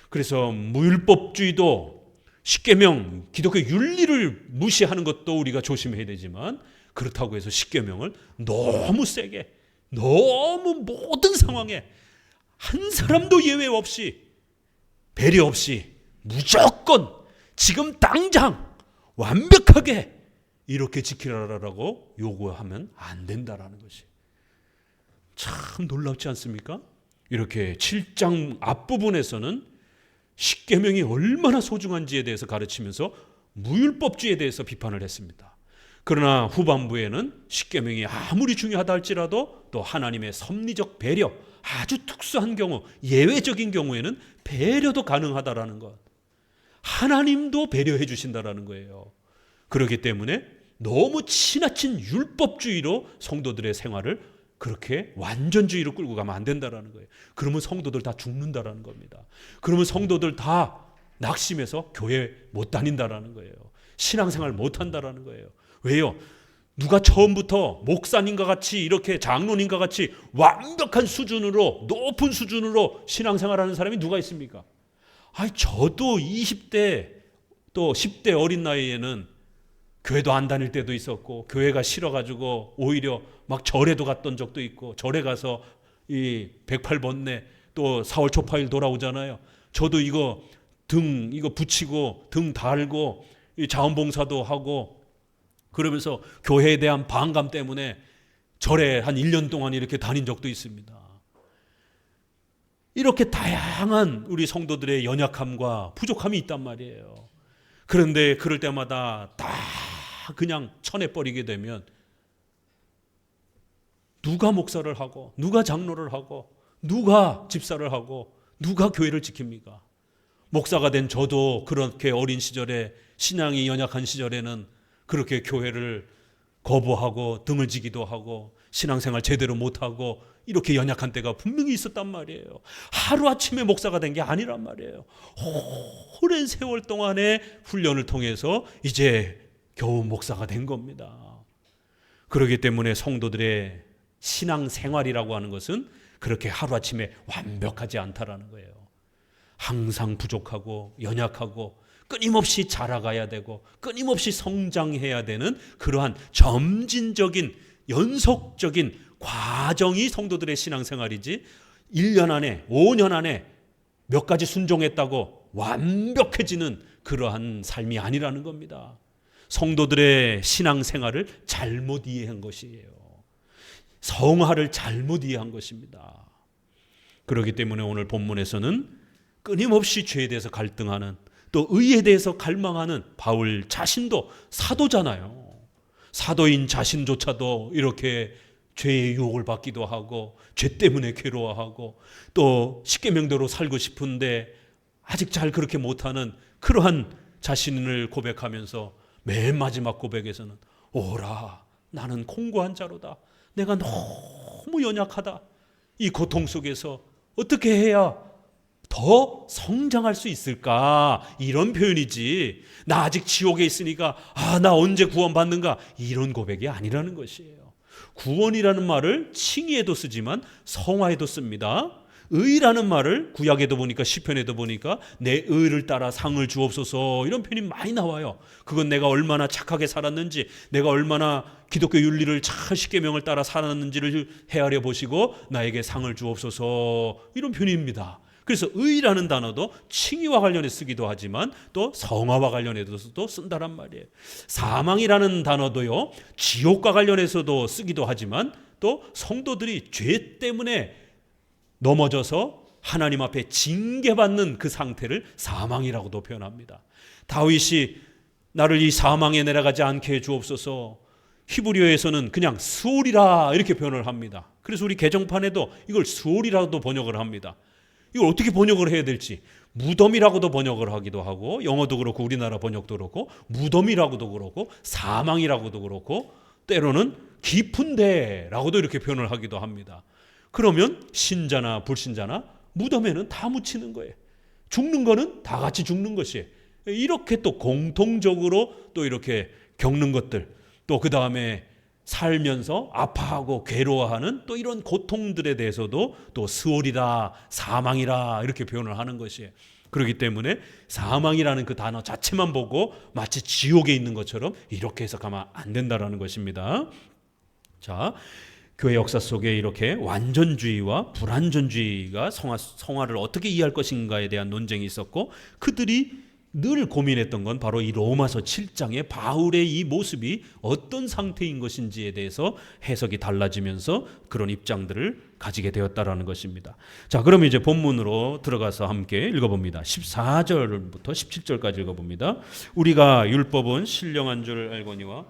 그래서 무율법주의도 십계명, 기독교 윤리를 무시하는 것도 우리가 조심해야 되지만, 그렇다고 해서 십계명을 너무 세게, 너무 모든 상황에 한 사람도 예외 없이 배려 없이 무조건 지금 당장 완벽하게 이렇게 지키라라고 요구하면 안 된다라는 것이 참 놀랍지 않습니까? 이렇게 7장 앞부분에서는 십계명이 얼마나 소중한지에 대해서 가르치면서 무율법주의에 대해서 비판을 했습니다. 그러나 후반부에는 십계명이 아무리 중요하다 할지라도 또 하나님의 섭리적 배려, 아주 특수한 경우, 예외적인 경우에는 배려도 가능하다라는 것, 하나님도 배려해 주신다라는 거예요. 그렇기 때문에 너무 지나친 율법주의로 성도들의 생활을 그렇게 완전주의로 끌고 가면 안 된다라는 거예요. 그러면 성도들 다 죽는다라는 겁니다. 그러면 성도들 다 낙심해서 교회 못 다닌다라는 거예요. 신앙생활 못 한다라는 거예요. 왜요? 누가 처음부터 목사님과 같이 이렇게 장로님과 같이 완벽한 수준으로, 높은 수준으로 신앙생활하는 사람이 누가 있습니까? 저도 20대 또 10대 어린 나이에는 교회도 안 다닐 때도 있었고, 교회가 싫어가지고 오히려 막 절에도 갔던 적도 있고, 절에 가서 이 108번뇌 또 4월 초파일 돌아오잖아요. 저도 이거 붙이고 등 달고 이 자원봉사도 하고, 그러면서 교회에 대한 반감 때문에 절에 한 1년 동안 이렇게 다닌 적도 있습니다. 이렇게 다양한 우리 성도들의 연약함과 부족함이 있단 말이에요. 그런데 그럴 때마다 다 그냥 쳐내버리게 되면 누가 목사를 하고, 누가 장로를 하고, 누가 집사를 하고, 누가 교회를 지킵니까? 목사가 된 저도 그렇게 어린 시절에, 신앙이 연약한 시절에는 그렇게 교회를 거부하고 등을 지기도 하고 신앙생활 제대로 못하고 이렇게 연약한 때가 분명히 있었단 말이에요. 하루아침에 목사가 된 게 아니란 말이에요. 오랜 세월 동안의 훈련을 통해서 이제 겨우 목사가 된 겁니다. 그렇기 때문에 성도들의 신앙생활이라고 하는 것은 그렇게 하루아침에 완벽하지 않다라는 거예요. 항상 부족하고 연약하고 끊임없이 자라가야 되고 끊임없이 성장해야 되는 그러한 점진적인 연속적인 과정이 성도들의 신앙생활이지, 1년 안에 5년 안에 몇 가지 순종했다고 완벽해지는 그러한 삶이 아니라는 겁니다. 성도들의 신앙생활을 잘못 이해한 것이에요. 성화를 잘못 이해한 것입니다. 그렇기 때문에 오늘 본문에서는 끊임없이 죄에 대해서 갈등하는, 또 의에 대해서 갈망하는 바울 자신도 사도잖아요. 사도인 자신조차도 이렇게 죄의 유혹을 받기도 하고, 죄 때문에 괴로워하고, 또 십계명대로 살고 싶은데 아직 잘 그렇게 못하는 그러한 자신을 고백하면서 맨 마지막 고백에서는 오라 나는 공고한 자로다. 내가 너무 연약하다. 이 고통 속에서 어떻게 해야 더 성장할 수 있을까? 이런 표현이지, 나 아직 지옥에 있으니까 나 언제 구원받는가? 이런 고백이 아니라는 것이에요. 구원이라는 말을 칭의에도 쓰지만 성화에도 씁니다. 의라는 말을 구약에도 보니까, 시편에도 보니까 내 의를 따라 상을 주옵소서, 이런 표현이 많이 나와요. 그건 내가 얼마나 착하게 살았는지, 내가 얼마나 기독교 윤리를 잘 십계명을 따라 살았는지를 헤아려 보시고 나에게 상을 주옵소서, 이런 표현입니다. 그래서 의라는 단어도 칭의와 관련해 쓰기도 하지만 또 성화와 관련해서도 쓴다란 말이에요. 사망이라는 단어도요, 지옥과 관련해서도 쓰기도 하지만 또 성도들이 죄 때문에 넘어져서 하나님 앞에 징계받는 그 상태를 사망이라고도 표현합니다. 다윗이 나를 이 사망에 내려가지 않게 해 주옵소서, 히브리어에서는 그냥 스올이라 이렇게 표현을 합니다. 그래서 우리 개정판에도 이걸 스올이라고도 번역을 합니다. 이걸 어떻게 번역을 해야 될지, 무덤이라고도 번역을 하기도 하고, 영어도 그렇고 우리나라 번역도 그렇고 무덤이라고도 그렇고 사망이라고도 그렇고 때로는 깊은 데라고도 이렇게 표현을 하기도 합니다. 그러면 신자나 불신자나 무덤에는 다 묻히는 거예요. 죽는 거는 다 같이 죽는 것이에요. 이렇게 또 공통적으로 또 이렇게 겪는 것들, 또 그 다음에 살면서 아파하고 괴로워하는 또 이런 고통들에 대해서도 또 스올이라, 사망이라 이렇게 표현을 하는 것이에요. 그렇기 때문에 사망이라는 그 단어 자체만 보고 마치 지옥에 있는 것처럼 이렇게 해석하면 안 된다라는 것입니다. 자, 교회 역사 속에 이렇게 완전주의와 불완전주의가 성화를 어떻게 이해할 것인가에 대한 논쟁이 있었고, 그들이 늘 고민했던 건 바로 이 로마서 7장의 바울의 이 모습이 어떤 상태인 것인지에 대해서 해석이 달라지면서 그런 입장들을 가지게 되었다라는 것입니다. 자, 그럼 이제 본문으로 들어가서 함께 읽어봅니다. 14절부터 17절까지 읽어봅니다. 우리가 율법은 신령한 줄 알거니와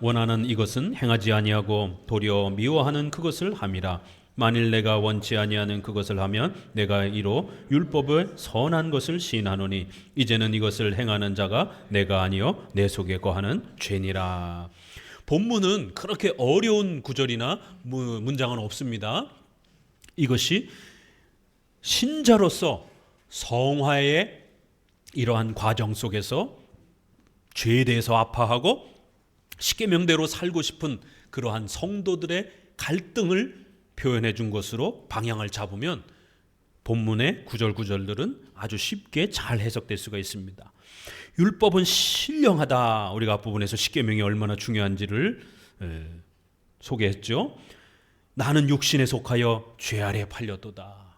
원하는 이것은 행하지 아니하고 도리어 미워하는 그것을 함이라. 만일 내가 원치 아니하는 그것을 하면 내가 이로 율법을 선한 것을 시인하노니 이제는 이것을 행하는 자가 내가 아니요 내 속에 거하는 죄니라. 본문은 그렇게 어려운 구절이나 문장은 없습니다. 이것이 신자로서 성화의 이러한 과정 속에서 죄에 대해서 아파하고 십계명대로 살고 싶은 그러한 성도들의 갈등을 표현해 준 것으로 방향을 잡으면 본문의 구절구절들은 아주 쉽게 잘 해석될 수가 있습니다. 율법은 신령하다. 우리가 앞부분에서 십계명이 얼마나 중요한지를 소개했죠. 나는 육신에 속하여 죄 아래 팔렸도다.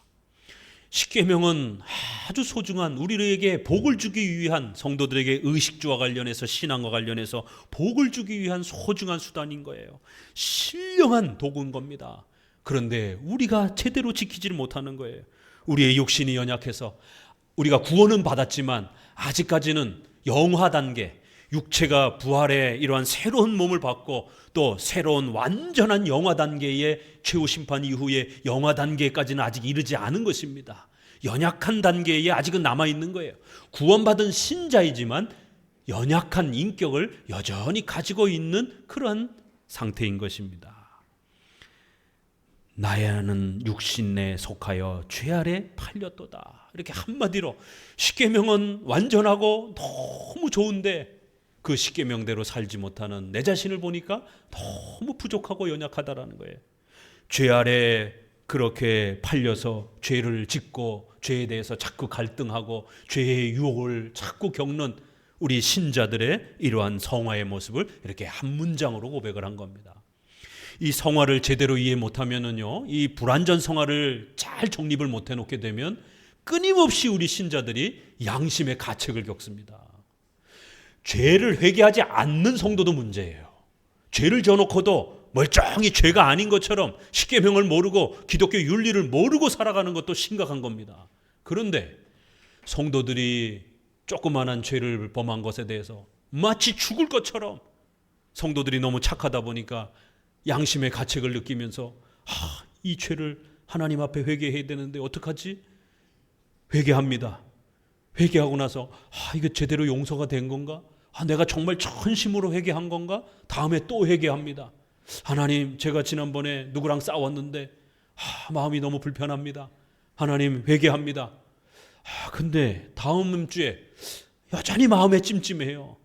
십계명은 아주 소중한 우리에게 복을 주기 위한 성도들에게 의식주와 관련해서 신앙과 관련해서 복을 주기 위한 소중한 수단인 거예요. 신령한 도구인 겁니다. 그런데 우리가 제대로 지키지를 못하는 거예요. 우리의 육신이 연약해서 우리가 구원은 받았지만 아직까지는 영화 단계, 육체가 부활의 이러한 새로운 몸을 받고 또 새로운 완전한 영화 단계의 최후 심판 이후의 영화 단계까지는 아직 이르지 않은 것입니다. 연약한 단계에 아직은 남아있는 거예요. 구원받은 신자이지만 연약한 인격을 여전히 가지고 있는 그러한 상태인 것입니다. 나야는 육신에 속하여 죄 아래 팔렸도다. 이렇게 한마디로 십계명은 완전하고 너무 좋은데 그 십계명대로 살지 못하는 내 자신을 보니까 너무 부족하고 연약하다라는 거예요. 죄 아래 그렇게 팔려서 죄를 짓고 죄에 대해서 자꾸 갈등하고 죄의 유혹을 자꾸 겪는 우리 신자들의 이러한 성화의 모습을 이렇게 한 문장으로 고백을 한 겁니다. 이 성화를 제대로 이해 못하면은요, 이 불완전 성화를 잘 정립을 못해 놓게 되면 끊임없이 우리 신자들이 양심의 가책을 겪습니다. 죄를 회개하지 않는 성도도 문제예요. 죄를 져놓고도 멀쩡히 죄가 아닌 것처럼 십계명을 모르고 기독교 윤리를 모르고 살아가는 것도 심각한 겁니다. 그런데 성도들이 조그마한 죄를 범한 것에 대해서 마치 죽을 것처럼 성도들이 너무 착하다 보니까 양심의 가책을 느끼면서 이 죄를 하나님 앞에 회개해야 되는데 어떡하지? 회개합니다. 회개하고 나서 이게 제대로 용서가 된 건가? 내가 정말 전심으로 회개한 건가? 다음에 또 회개합니다. 하나님, 제가 지난번에 누구랑 싸웠는데 마음이 너무 불편합니다. 하나님, 회개합니다. 근데 다음 주에 여전히 마음에 찜찜해요.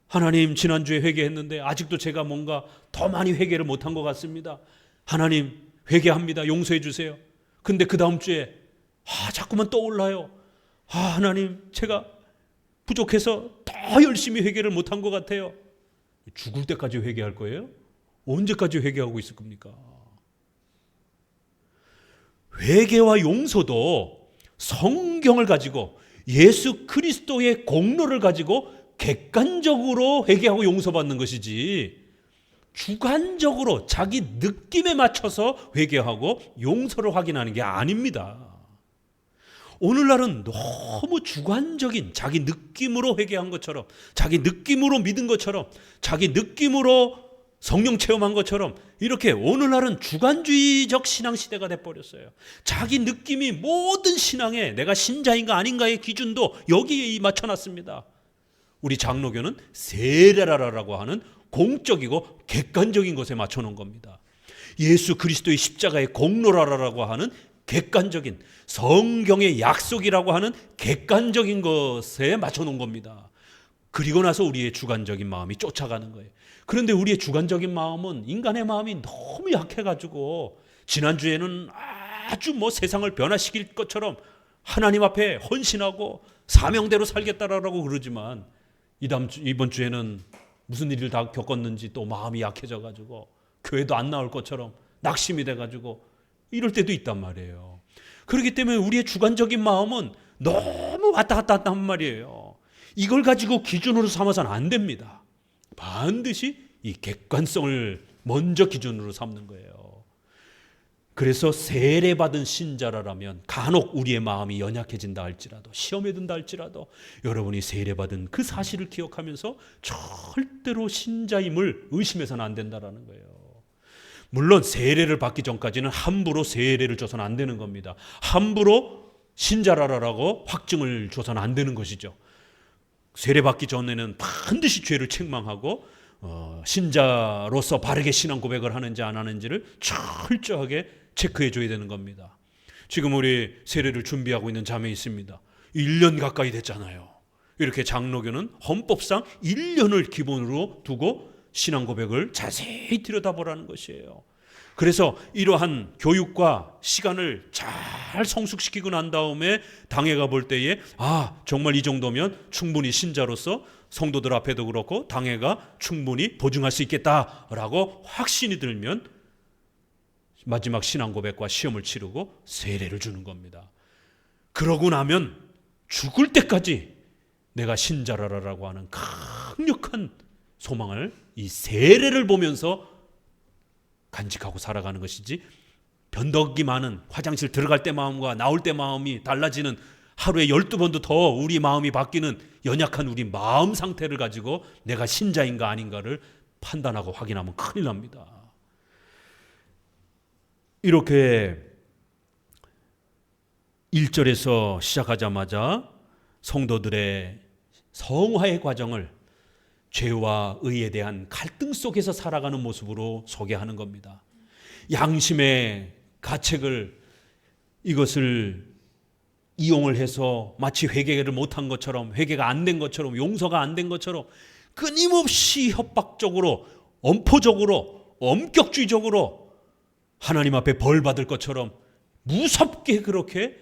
하나님, 지난주에 회개했는데 아직도 제가 뭔가 더 많이 회개를 못한 것 같습니다. 하나님, 회개합니다. 용서해 주세요. 근데 그 다음 주에 자꾸만 떠올라요. 하나님, 제가 부족해서 더 열심히 회개를 못한 것 같아요. 죽을 때까지 회개할 거예요? 언제까지 회개하고 있을 겁니까? 회개와 용서도 성경을 가지고 예수 그리스도의 공로를 가지고 객관적으로 회개하고 용서받는 것이지 주관적으로 자기 느낌에 맞춰서 회개하고 용서를 확인하는 게 아닙니다. 오늘날은 너무 주관적인 자기 느낌으로 회개한 것처럼, 자기 느낌으로 믿은 것처럼, 자기 느낌으로 성령 체험한 것처럼 이렇게 오늘날은 주관주의적 신앙 시대가 돼버렸어요. 자기 느낌이 모든 신앙에 내가 신자인가 아닌가의 기준도 여기에 맞춰놨습니다. 우리 장로교는 세례라라고 하는 공적이고 객관적인 것에 맞춰놓은 겁니다. 예수 그리스도의 십자가의 공로라라고 하는 객관적인 성경의 약속이라고 하는 객관적인 것에 맞춰놓은 겁니다. 그리고 나서 우리의 주관적인 마음이 쫓아가는 거예요. 그런데 우리의 주관적인 마음은 인간의 마음이 너무 약해가지고 지난주에는 아주 세상을 변화시킬 것처럼 하나님 앞에 헌신하고 사명대로 살겠다라고 그러지만 이번 주에는 무슨 일을 다 겪었는지 또 마음이 약해져가지고 교회도 안 나올 것처럼 낙심이 돼가지고 이럴 때도 있단 말이에요. 그렇기 때문에 우리의 주관적인 마음은 너무 왔다 갔다 한단 말이에요. 이걸 가지고 기준으로 삼아서는 안 됩니다. 반드시 이 객관성을 먼저 기준으로 삼는 거예요. 그래서 세례받은 신자라면 간혹 우리의 마음이 연약해진다 할지라도, 시험에 든다 할지라도 여러분이 세례받은 그 사실을 기억하면서 절대로 신자임을 의심해서는 안 된다는 거예요. 물론 세례를 받기 전까지는 함부로 세례를 줘서는 안 되는 겁니다. 함부로 신자라라고 확증을 줘서는 안 되는 것이죠. 세례받기 전에는 반드시 죄를 책망하고 신자로서 바르게 신앙 고백을 하는지 안 하는지를 철저하게 체크해 줘야 되는 겁니다. 지금 우리 세례를 준비하고 있는 자매 있습니다. 1년 가까이 됐잖아요. 이렇게 장로교는 헌법상 1년을 기본으로 두고 신앙 고백을 자세히 들여다보라는 것이에요. 그래서 이러한 교육과 시간을 잘 성숙시키고 난 다음에 당회가 볼 때에 정말 이 정도면 충분히 신자로서 성도들 앞에도 그렇고 당회가 충분히 보증할 수 있겠다라고 확신이 들면 마지막 신앙 고백과 시험을 치르고 세례를 주는 겁니다. 그러고 나면 죽을 때까지 내가 신자라라고 하는 강력한 소망을 이 세례를 보면서 간직하고 살아가는 것이지, 변덕이 많은 화장실 들어갈 때 마음과 나올 때 마음이 달라지는, 하루에 12번도 더 우리 마음이 바뀌는 연약한 우리 마음 상태를 가지고 내가 신자인가 아닌가를 판단하고 확인하면 큰일 납니다. 이렇게 1절에서 시작하자마자 성도들의 성화의 과정을 죄와 의에 대한 갈등 속에서 살아가는 모습으로 소개하는 겁니다. 양심의 가책을, 이것을 이용을 해서 마치 회개를 못한 것처럼, 회개가 안 된 것처럼, 용서가 안 된 것처럼 끊임없이 협박적으로, 엄포적으로, 엄격주의적으로 하나님 앞에 벌 받을 것처럼 무섭게 그렇게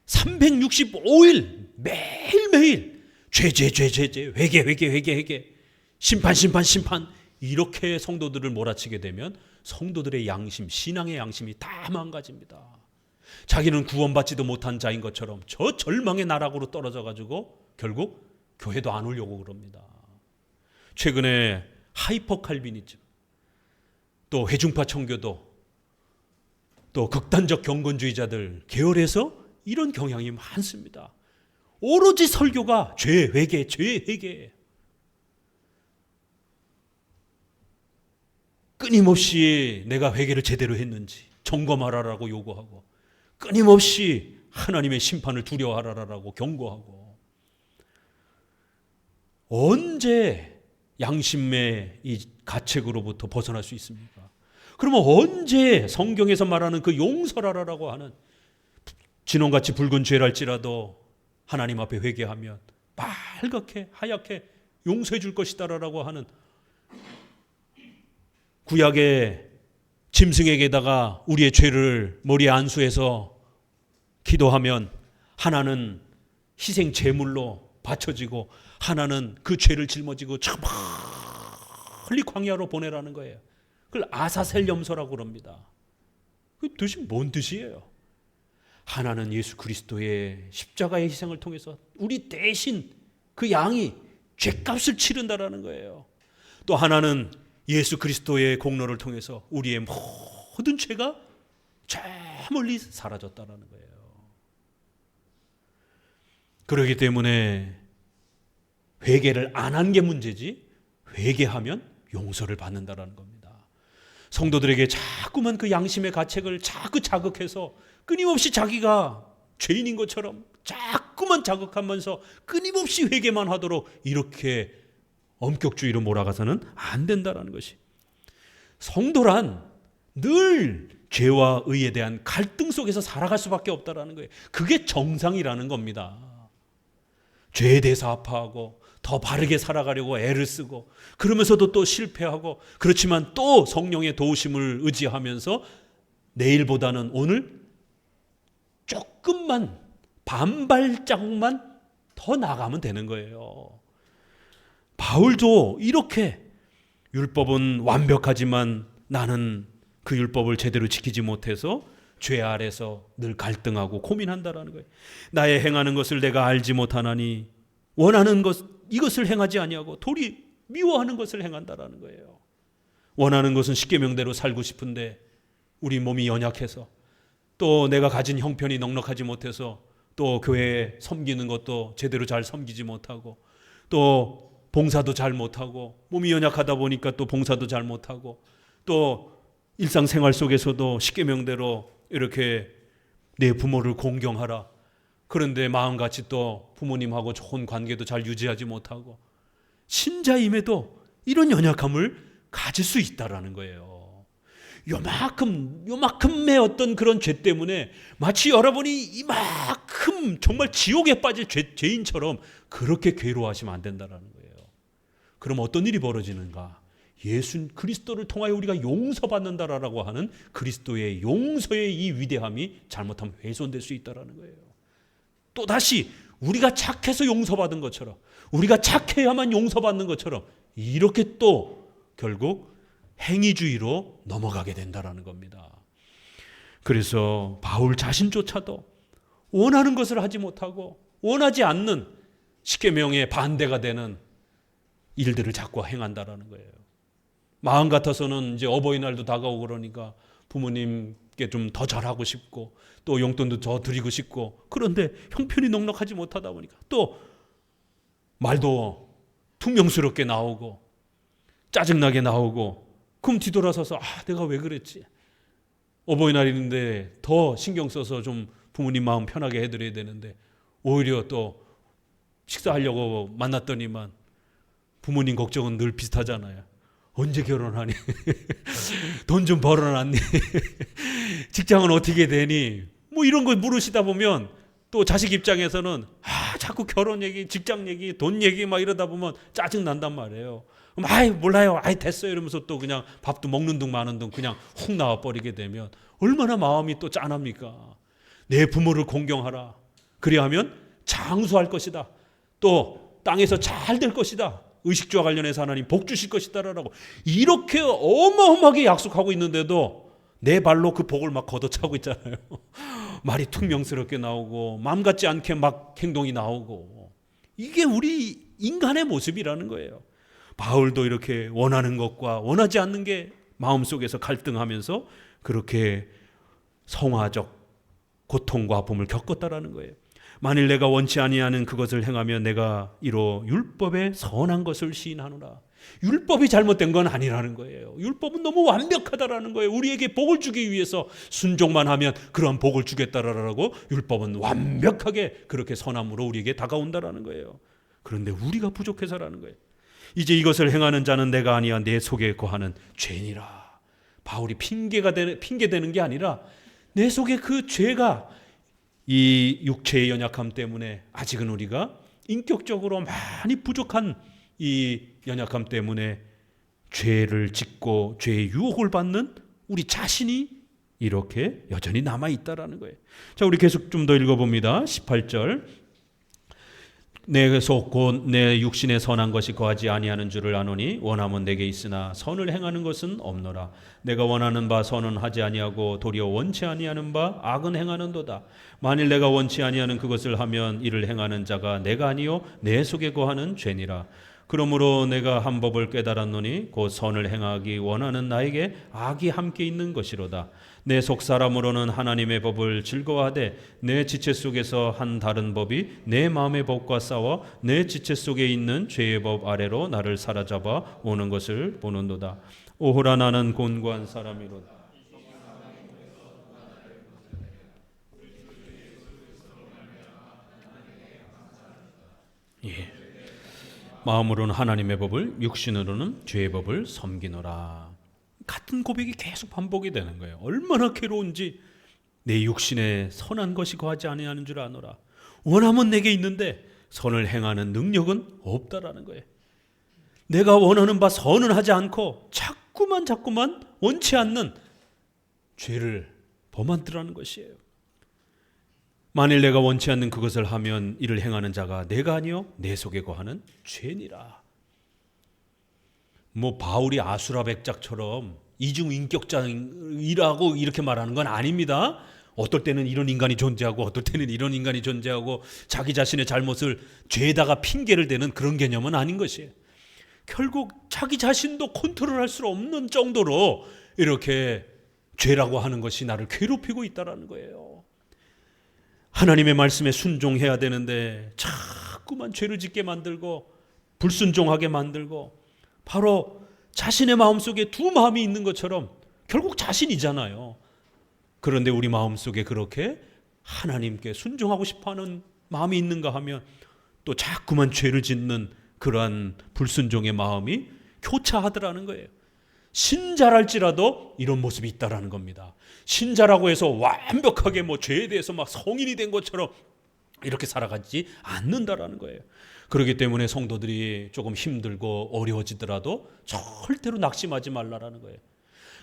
365일 매일매일 죄, 회개, 심판 이렇게 성도들을 몰아치게 되면 성도들의 양심, 신앙의 양심이 다 망가집니다. 자기는 구원받지도 못한 자인 것처럼 저 절망의 나락으로 떨어져 가지고 결국 교회도 안 오려고 그럽니다. 최근에 하이퍼 칼비니즘, 또 회중파 청교도, 또 극단적 경건주의자들 계열에서 이런 경향이 많습니다. 오로지 설교가 죄 회개, 끊임없이 내가 회개를 제대로 했는지 점검하라라고 요구하고, 끊임없이 하나님의 심판을 두려워하라라고 경고하고, 언제 양심의 이 가책으로부터 벗어날 수 있습니까? 그러면 언제 성경에서 말하는 그 용서라라고 하는, 진홍같이 붉은 죄랄지라도 하나님 앞에 회개하면 빨갛게 하얗게 용서해 줄 것이다라고 하는 구약의 짐승에게다가 우리의 죄를 머리에 안수해서 기도하면 하나는 희생 제물로 바쳐지고 하나는 그 죄를 짊어지고 저 멀리 광야로 보내라는 거예요. 그걸 아사셀 염소라고 그럽니다. 그 뜻이 뭔 뜻이에요? 하나는 예수 그리스도의 십자가의 희생을 통해서 우리 대신 그 양이 죄값을 치른다라는 거예요. 또 하나는 예수 그리스도의 공로를 통해서 우리의 모든 죄가 저 멀리 사라졌다라는 거예요. 그렇기 때문에 회개를 안 한 게 문제지, 회개하면 용서를 받는다라는 겁니다. 성도들에게 자꾸만 그 양심의 가책을 자꾸 자극해서 끊임없이 자기가 죄인인 것처럼 자꾸만 자극하면서 끊임없이 회개만 하도록 이렇게 엄격주의로 몰아가서는 안 된다는 것이, 성도란 늘 죄와 의에 대한 갈등 속에서 살아갈 수밖에 없다는 거예요. 그게 정상이라는 겁니다. 죄에 대해서 아파하고 더 바르게 살아가려고 애를 쓰고, 그러면서도 또 실패하고, 그렇지만 또 성령의 도우심을 의지하면서 내일보다는 오늘 조금만, 반발자국만 더 나가면 되는 거예요. 바울도 이렇게, 율법은 완벽하지만 나는 그 율법을 제대로 지키지 못해서 죄 아래서 늘 갈등하고 고민한다라는 거예요. 나의 행하는 것을 내가 알지 못하나니 원하는 것 이것을 행하지 아니하고 도리 미워하는 것을 행한다라는 거예요. 원하는 것은 십계명대로 살고 싶은데 우리 몸이 연약해서 또 내가 가진 형편이 넉넉하지 못해서 또 교회에 섬기는 것도 제대로 잘 섬기지 못하고 또 봉사도 잘 못하고 몸이 연약하다 보니까 또 봉사도 잘 못하고 또 일상생활 속에서도 십계명대로 이렇게 내 부모를 공경하라. 그런데 마음같이 또 부모님하고 좋은 관계도 잘 유지하지 못하고 신자임에도 이런 연약함을 가질 수 있다라는 거예요. 요만큼의 어떤 그런 죄 때문에 마치 여러분이 이만큼 정말 지옥에 빠질 죄인처럼 그렇게 괴로워하시면 안 된다라는 거예요. 그럼 어떤 일이 벌어지는가? 예수 그리스도를 통하여 우리가 용서받는다라고 하는 그리스도의 용서의 이 위대함이 잘못하면 훼손될 수 있다라는 거예요. 또다시 우리가 착해서 용서받은 것처럼 우리가 착해야만 용서받는 것처럼 이렇게 또 결국 행위주의로 넘어가게 된다라는 겁니다. 그래서 바울 자신조차도 원하는 것을 하지 못하고 원하지 않는 십계명에 반대가 되는 일들을 자꾸 행한다라는 거예요. 마음 같아서는 이제 어버이날도 다가오고 그러니까 부모님께 좀 더 잘하고 싶고 또 용돈도 더 드리고 싶고 그런데 형편이 넉넉하지 못하다 보니까 또 말도 퉁명스럽게 나오고 짜증나게 나오고 그럼 뒤돌아서서 내가 왜 그랬지? 어버이날인데 더 신경 써서 좀 부모님 마음 편하게 해드려야 되는데 오히려 또 식사하려고 만났더니만 부모님 걱정은 늘 비슷하잖아요. 언제 결혼하니? 돈 좀 벌어놨니? 직장은 어떻게 되니? 뭐 이런 거 물으시다 보면 또 자식 입장에서는 자꾸 결혼 얘기, 직장 얘기, 돈 얘기 막 이러다 보면 짜증 난단 말이에요. 그럼 몰라요. 됐어요. 이러면서 또 그냥 밥도 먹는 둥 마는 둥 그냥 훅 나와 버리게 되면 얼마나 마음이 또 짠합니까? 내 부모를 공경하라. 그래야 하면 장수할 것이다. 또 땅에서 잘 될 것이다. 의식주와 관련해서 하나님 복 주실 것이다라고 이렇게 어마어마하게 약속하고 있는데도 내 발로 그 복을 막 걷어차고 있잖아요. 말이 퉁명스럽게 나오고 마음 같지 않게 막 행동이 나오고 이게 우리 인간의 모습이라는 거예요. 바울도 이렇게 원하는 것과 원하지 않는 게 마음속에서 갈등하면서 그렇게 성화적 고통과 아픔을 겪었다라는 거예요. 만일 내가 원치 아니하는 그것을 행하면 내가 이로 율법의 선한 것을 시인하노라. 율법이 잘못된 건 아니라는 거예요. 율법은 너무 완벽하다라는 거예요. 우리에게 복을 주기 위해서 순종만 하면 그런 복을 주겠다라고 율법은 완벽하게 그렇게 선함으로 우리에게 다가온다라는 거예요. 그런데 우리가 부족해서라는 거예요. 이제 이것을 행하는 자는 내가 아니야 내 속에 거하는 죄니라. 바울이 핑계대는 게 아니라 내 속에 그 죄가 이 육체의 연약함 때문에 아직은 우리가 인격적으로 많이 부족한 이 연약함 때문에 죄를 짓고 죄의 유혹을 받는 우리 자신이 이렇게 여전히 남아있다라는 거예요. 자, 우리 계속 좀 더 읽어봅니다. 18절 내 속 곧 내 육신에 선한 것이 거하지 아니하는 줄을 아노니 원함은 내게 있으나 선을 행하는 것은 없노라. 내가 원하는 바 선은 하지 아니하고 도리어 원치 아니하는 바 악은 행하는도다. 만일 내가 원치 아니하는 그것을 하면 이를 행하는 자가 내가 아니요 내 속에 거하는 죄니라. 그러므로 내가 한 법을 깨달았노니 곧 선을 행하기 원하는 나에게 악이 함께 있는 것이로다. 내 속사람으로는 하나님의 법을 즐거워하되 내 지체 속에서 한 다른 법이 내 마음의 법과 싸워 내 지체 속에 있는 죄의 법 아래로 나를 사로잡아 오는 것을 보는도다. 오호라 나는 곤고한 사람이로다. 예. 마음으로는 하나님의 법을 육신으로는 죄의 법을 섬기노라. 같은 고백이 계속 반복이 되는 거예요. 얼마나 괴로운지 내 육신에 선한 것이 거하지 아니하는 줄 아노라. 원함은 내게 있는데 선을 행하는 능력은 없다라는 거예요. 내가 원하는 바 선은 하지 않고 자꾸만 원치 않는 죄를 범하더라는 것이에요. 만일 내가 원치 않는 그것을 하면 이를 행하는 자가 내가 아니요 내 속에 거하는 죄니라. 바울이 아수라 백작처럼 이중인격자이라고 이렇게 말하는 건 아닙니다. 어떨 때는 이런 인간이 존재하고 어떨 때는 이런 인간이 존재하고 자기 자신의 잘못을 죄에다가 핑계를 대는 그런 개념은 아닌 것이에요. 결국 자기 자신도 컨트롤할 수 없는 정도로 이렇게 죄라고 하는 것이 나를 괴롭히고 있다는 거예요. 하나님의 말씀에 순종해야 되는데 자꾸만 죄를 짓게 만들고 불순종하게 만들고, 바로 자신의 마음속에 두 마음이 있는 것처럼 결국 자신이잖아요. 그런데 우리 마음속에 그렇게 하나님께 순종하고 싶어하는 마음이 있는가 하면 또 자꾸만 죄를 짓는 그러한 불순종의 마음이 교차하더라는 거예요. 신자랄지라도 이런 모습이 있다라는 겁니다. 신자라고 해서 완벽하게 죄에 대해서 막 성인이 된 것처럼 이렇게 살아가지 않는다라는 거예요. 그렇기 때문에 성도들이 조금 힘들고 어려워지더라도 절대로 낙심하지 말라라는 거예요.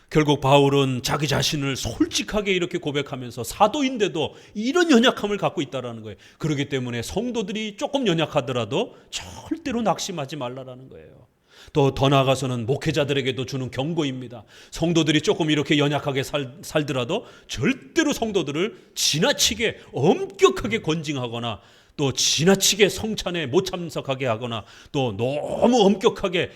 결국 바울은 자기 자신을 솔직하게 이렇게 고백하면서 사도인데도 이런 연약함을 갖고 있다는 거예요. 그렇기 때문에 성도들이 조금 연약하더라도 절대로 낙심하지 말라는 거예요. 또 더 나아가서는 목회자들에게도 주는 경고입니다. 성도들이 조금 이렇게 연약하게 살더라도 절대로 성도들을 지나치게 엄격하게 권징하거나 또 지나치게 성찬에 못 참석하게 하거나 또 너무 엄격하게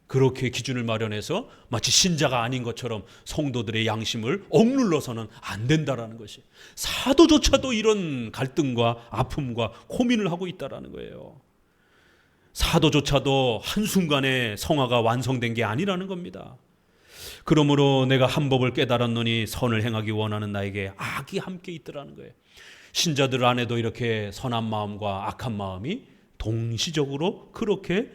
그렇게 기준을 마련해서 마치 신자가 아닌 것처럼 성도들의 양심을 억눌러서는 안 된다라는 것이, 사도조차도 이런 갈등과 아픔과 고민을 하고 있다라는 거예요. 사도조차도 한순간에 성화가 완성된 게 아니라는 겁니다. 그러므로 내가 한 법을 깨달았노니 선을 행하기 원하는 나에게 악이 함께 있더라는 거예요. 신자들 안에도 이렇게 선한 마음과 악한 마음이 동시적으로 그렇게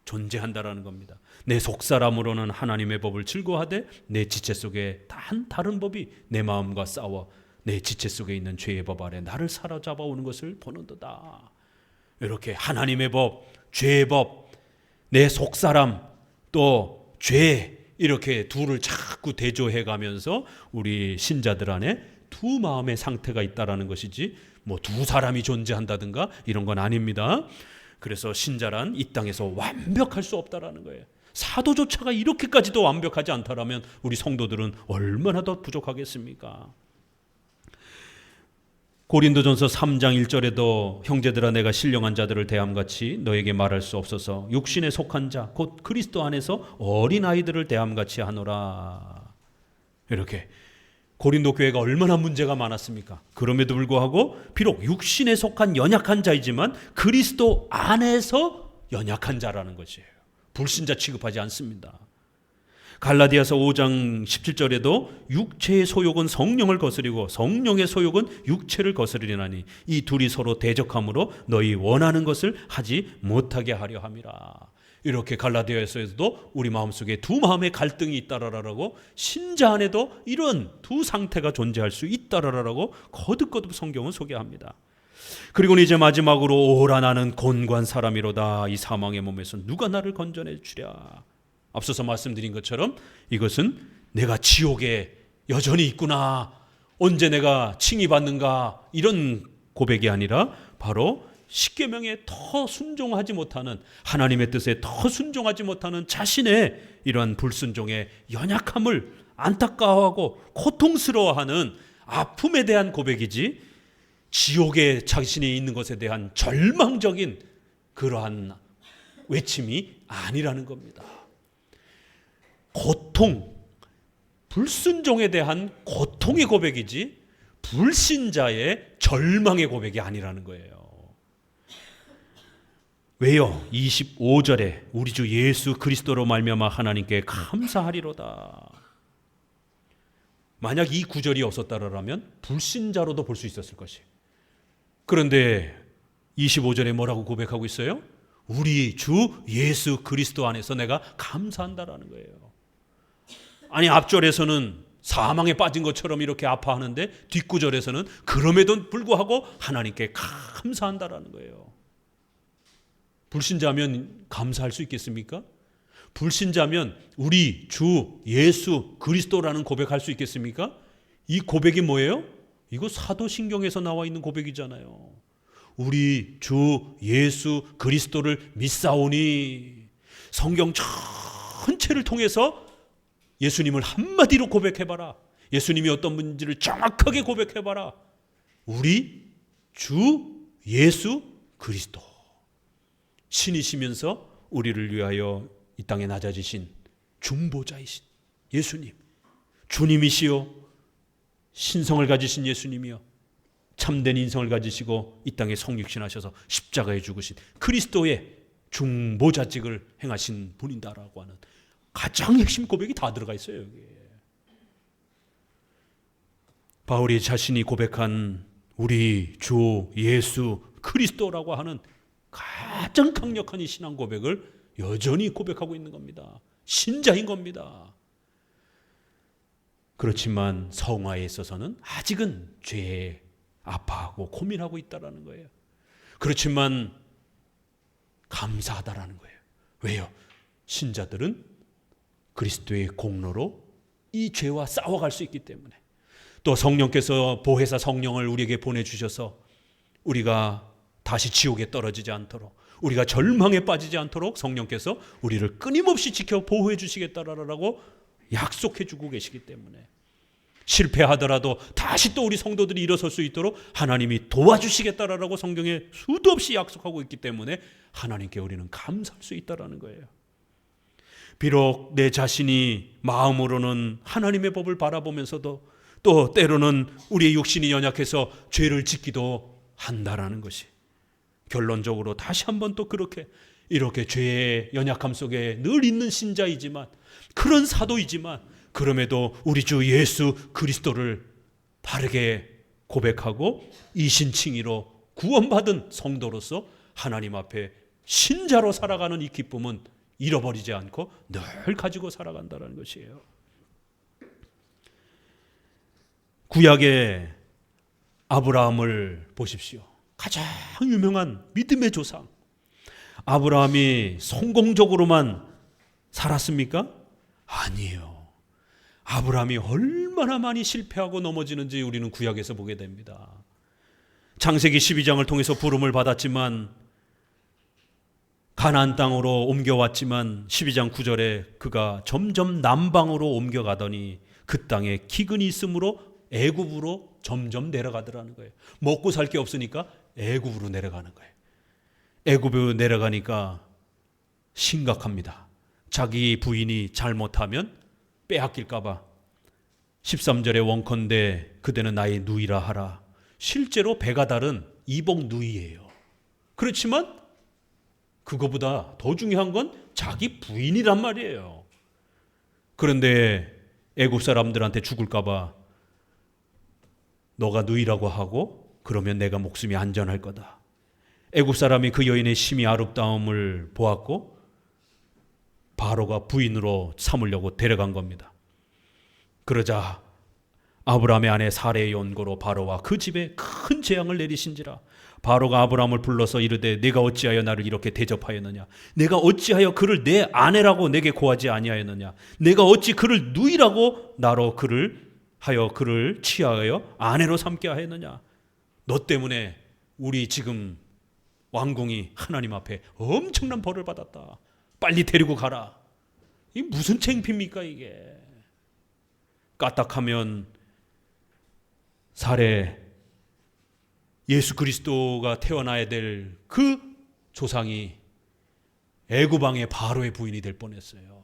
존재한다라는 겁니다. 내 속사람으로는 하나님의 법을 즐거워하되 내 지체 속에 다른 법이 내 마음과 싸워 내 지체 속에 있는 죄의 법 아래 나를 사로잡아오는 것을 보는도다. 이렇게 하나님의 법, 죄의 법, 내 속사람 또 죄, 이렇게 둘을 자꾸 대조해가면서 우리 신자들 안에 두 마음의 상태가 있다라는 것이지 두 사람이 존재한다든가 이런 건 아닙니다. 그래서 신자란 이 땅에서 완벽할 수 없다라는 거예요. 사도조차가 이렇게까지도 완벽하지 않다라면 우리 성도들은 얼마나 더 부족하겠습니까? 고린도전서 3장 1절에도 형제들아 내가 신령한 자들을 대함같이 너에게 말할 수 없어서 육신에 속한 자 곧 그리스도 안에서 어린아이들을 대함같이 하노라. 이렇게 고린도 교회가 얼마나 문제가 많았습니까? 그럼에도 불구하고 비록 육신에 속한 연약한 자이지만 그리스도 안에서 연약한 자라는 것이에요. 불신자 취급하지 않습니다. 갈라디아서 5장 17절에도 육체의 소욕은 성령을 거스리고 성령의 소욕은 육체를 거스리나니 이 둘이 서로 대적함으로 너희 원하는 것을 하지 못하게 하려 함이라. 이렇게 갈라디아서에서도 우리 마음속에 두 마음의 갈등이 있다라고, 신자 안에도 이런 두 상태가 존재할 수 있다라고 거듭거듭 성경은 소개합니다. 그리고 이제 마지막으로 오라 나는 곤고한 사람이로다. 이 사망의 몸에서 누가 나를 건져내 주랴. 앞서서 말씀드린 것처럼 이것은 내가 지옥에 여전히 있구나, 언제 내가 칭의받는가, 이런 고백이 아니라 바로 십계명에 더 순종하지 못하는, 하나님의 뜻에 더 순종하지 못하는 자신의 이러한 불순종의 연약함을 안타까워하고 고통스러워하는 아픔에 대한 고백이지, 지옥에 자신이 있는 것에 대한 절망적인 그러한 외침이 아니라는 겁니다. 고통, 불순종에 대한 고통의 고백이지 불신자의 절망의 고백이 아니라는 거예요. 왜요? 25절에 우리 주 예수 그리스도로 말미암아 하나님께 감사하리로다. 만약 이 구절이 없었다라면 불신자로도 볼 수 있었을 것이에요. 그런데 25절에 뭐라고 고백하고 있어요? 우리 주 예수 그리스도 안에서 내가 감사한다라는 거예요. 아니, 앞절에서는 사망에 빠진 것처럼 이렇게 아파하는데 뒷구절에서는 그럼에도 불구하고 하나님께 감사한다라는 거예요. 불신자면 감사할 수 있겠습니까? 불신자면 우리 주 예수 그리스도라는 고백할 수 있겠습니까? 이 고백이 뭐예요? 이거 사도신경에서 나와 있는 고백이잖아요. 우리 주 예수 그리스도를 믿사오니. 성경 전체를 통해서 예수님을 한마디로 고백해봐라. 예수님이 어떤 분인지를 정확하게 고백해봐라. 우리 주 예수 그리스도, 신이시면서 우리를 위하여 이 땅에 낮아지신 중보자이신 예수님, 주님이시요 신성을 가지신 예수님이요 참된 인성을 가지시고 이 땅에 성육신하셔서 십자가에 죽으신 그리스도의 중보자직을 행하신 분이다라고 하는 가장 핵심 고백이 다 들어가 있어요. 여기에. 바울이 자신이 고백한 우리 주 예수 그리스도라고 하는 가장 강력한 이 신앙 고백을 여전히 고백하고 있는 겁니다. 신자인 겁니다. 그렇지만 성화에 있어서는 아직은 죄에 아파하고 고민하고 있다는 거예요. 그렇지만 감사하다라는 거예요. 왜요? 신자들은 그리스도의 공로로 이 죄와 싸워갈 수 있기 때문에, 또 성령께서 보혜사 성령을 우리에게 보내주셔서 우리가 다시 지옥에 떨어지지 않도록, 우리가 절망에 빠지지 않도록 성령께서 우리를 끊임없이 지켜 보호해 주시겠다라고 약속해 주고 계시기 때문에, 실패하더라도 다시 또 우리 성도들이 일어설 수 있도록 하나님이 도와주시겠다라고 성경에 수도 없이 약속하고 있기 때문에 하나님께 우리는 감사할 수 있다라는 거예요. 비록 내 자신이 마음으로는 하나님의 법을 바라보면서도 또 때로는 우리의 육신이 연약해서 죄를 짓기도 한다라는 것이, 결론적으로 다시 한번 또 이렇게 죄의 연약함 속에 늘 있는 신자이지만, 그런 사도이지만, 그럼에도 우리 주 예수 그리스도를 바르게 고백하고 이신칭의로 구원받은 성도로서 하나님 앞에 신자로 살아가는 이 기쁨은 잃어버리지 않고 늘 가지고 살아간다는 것이에요. 구약의 아브라함을 보십시오. 가장 유명한 믿음의 조상. 아브라함이 성공적으로만 살았습니까? 아니에요. 아브라함이 얼마나 많이 실패하고 넘어지는지 우리는 구약에서 보게 됩니다. 창세기 12장을 통해서 부름을 받았지만, 가나안 땅으로 옮겨왔지만 12장 9절에 그가 점점 남방으로 옮겨가더니 그 땅에 기근이 있으므로 애굽으로 점점 내려가더라는 거예요. 먹고 살 게 없으니까 애굽으로 내려가는 거예요. 애굽으로 내려가니까 심각합니다. 자기 부인이 잘못하면 빼앗길까 봐 13절에 원컨대 그대는 나의 누이라 하라. 실제로 배가 다른 이복 누이예요. 그렇지만 그거보다 더 중요한 건 자기 부인이란 말이에요. 그런데 애굽 사람들한테 죽을까 봐 너가 누이라고 하고 그러면 내가 목숨이 안전할 거다. 애굽 사람이 그 여인의 심히 아름다움을 보았고 바로가 부인으로 삼으려고 데려간 겁니다. 그러자 아브라함의 아내 사레의 연고로 바로와 그 집에 큰 재앙을 내리신지라. 바로가 아브라함을 불러서 이르되 내가 어찌하여 나를 이렇게 대접하였느냐? 내가 어찌하여 그를 내 아내라고 내게 고하지 아니하였느냐? 내가 어찌 그를 누이라고 나로 그를 취하여 아내로 삼게 하였느냐? 너 때문에 우리 지금 왕궁이 하나님 앞에 엄청난 벌을 받았다. 빨리 데리고 가라. 이게 무슨 창피입니까 이게? 까딱하면 사례 예수 그리스도가 태어나야 될 그 조상이 애굽 왕의 바로의 부인이 될 뻔했어요.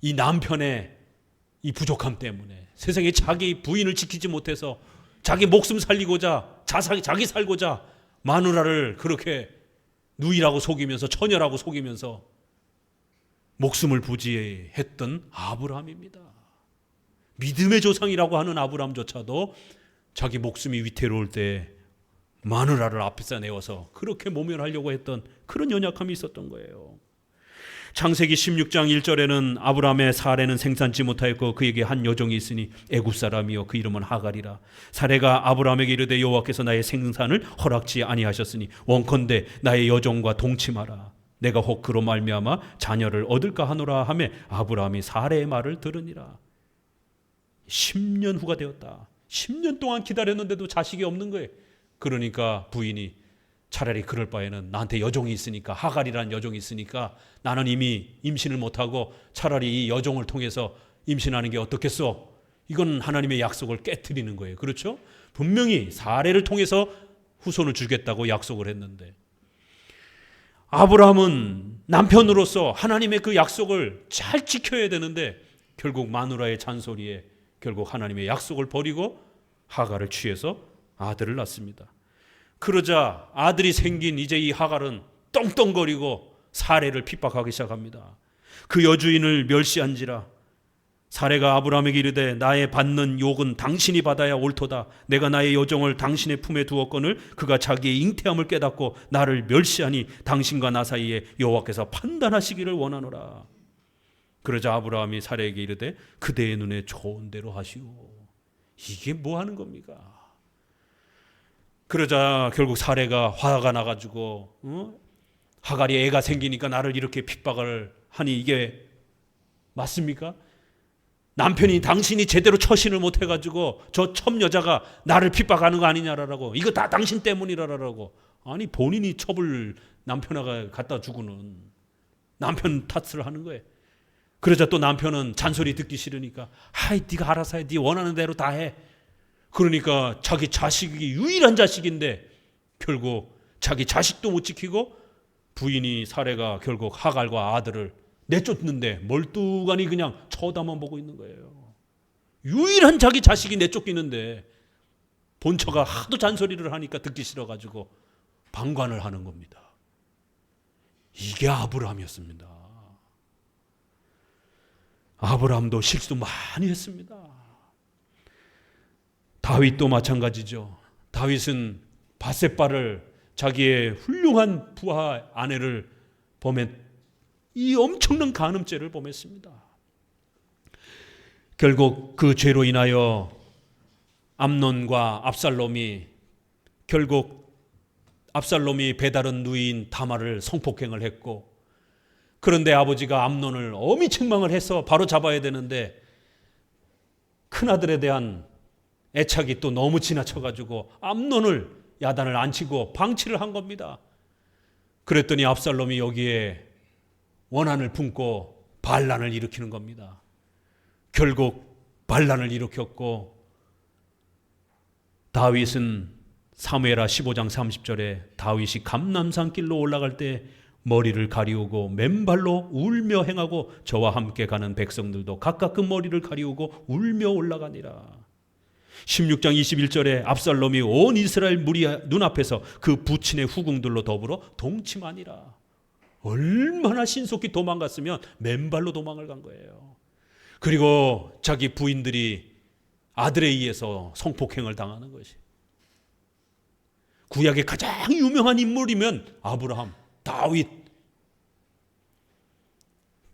이 남편의 이 부족함 때문에, 세상에 자기 부인을 지키지 못해서 자기 목숨 살리고자 자기 살고자 마누라를 그렇게 누이라고 속이면서 처녀라고 속이면서 목숨을 부지했던 아브라함입니다. 믿음의 조상이라고 하는 아브라함조차도 자기 목숨이 위태로울 때 마누라를 앞에서 내어서 그렇게 모면하려고 했던 그런 연약함이 있었던 거예요. 창세기 16장 1절에는 아브라함의 사례는 생산치 못하였고 그에게 한 여종이 있으니 애굽 사람이요 그 이름은 하갈이라. 사례가 아브라함에게 이르되 여호와께서 나의 생산을 허락지 아니하셨으니 원컨대 나의 여종과 동침하라. 내가 혹 그로 말미암아 자녀를 얻을까 하노라 하매 아브라함이 사례의 말을 들으니라. 10년 후가 되었다. 10년 동안 기다렸는데도 자식이 없는 거예요. 그러니까 부인이 차라리 그럴 바에는 나한테 여종이 있으니까, 하갈이라는 여종이 있으니까 나는 이미 임신을 못하고 차라리 이 여종을 통해서 임신하는 게 어떻겠어? 이건 하나님의 약속을 깨트리는 거예요. 그렇죠? 분명히 사례를 통해서 후손을 주겠다고 약속을 했는데 아브라함은 남편으로서 하나님의 그 약속을 잘 지켜야 되는데 결국 마누라의 잔소리에 결국 하나님의 약속을 버리고 하갈을 취해서 아들을 낳습니다. 그러자 아들이 생긴 이제 이 하갈은 떵떵거리고 사레를 핍박하기 시작합니다. 그 여주인을 멸시한지라 사레가 아브라함에게 이르되 나의 받는 욕은 당신이 받아야 옳도다. 내가 나의 여종을 당신의 품에 두었거늘 그가 자기의 잉태함을 깨닫고 나를 멸시하니 당신과 나 사이에 여호와께서 판단하시기를 원하노라. 그러자 아브라함이 사레에게 이르되 그대의 눈에 좋은 대로 하시오. 이게 뭐 하는 겁니까? 그러자 결국 사레가 화가 나가지고 하갈이 애가 생기니까 나를 이렇게 핍박을 하니 이게 맞습니까? 남편이 당신이 제대로 처신을 못해가지고 저 첩 여자가 나를 핍박하는 거 아니냐라고, 이거 다 당신 때문이라라고. 아니 본인이 첩을 남편에게 갖다 주고는 남편 탓을 하는 거예요. 그러자 또 남편은 잔소리 듣기 싫으니까 하이 네가 알아서 해, 네 원하는 대로 다 해. 그러니까 자기 자식이 유일한 자식인데 결국 자기 자식도 못 지키고 부인이 사레가 결국 하갈과 아들을 내쫓는데 멀뚱하니 그냥 쳐다만 보고 있는 거예요. 유일한 자기 자식이 내쫓기는데 본처가 하도 잔소리를 하니까 듣기 싫어가지고 방관을 하는 겁니다. 이게 아브라함이었습니다. 아브라함도 실수 많이 했습니다. 다윗도 마찬가지죠. 다윗은 바셋바를 자기의 훌륭한 부하 아내를 범했 이 엄청난 간음죄를 범했습니다. 결국 그 죄로 인하여 암논과 압살롬이 결국 압살롬이 배다른 누이인 다말을 성폭행을 했고, 그런데 아버지가 암논을 엄히 책망을 해서 바로 잡아야 되는데 큰아들에 대한 애착이 또 너무 지나쳐가지고 암논을 야단을 안 치고 방치를 한 겁니다. 그랬더니 압살롬이 여기에 원한을 품고 반란을 일으키는 겁니다. 결국 반란을 일으켰고 다윗은 사무엘하 15장 30절에 다윗이 감람산길로 올라갈 때 머리를 가리우고 맨발로 울며 행하고 저와 함께 가는 백성들도 각각 그 머리를 가리우고 울며 올라가니라. 16장 21절에 압살롬이 온 이스라엘 무리 눈앞에서 그 부친의 후궁들로 더불어 동침하니라. 얼마나 신속히 도망갔으면 맨발로 도망을 간 거예요. 그리고 자기 부인들이 아들에 의해서 성폭행을 당하는 것이. 구약의 가장 유명한 인물이면 아브라함,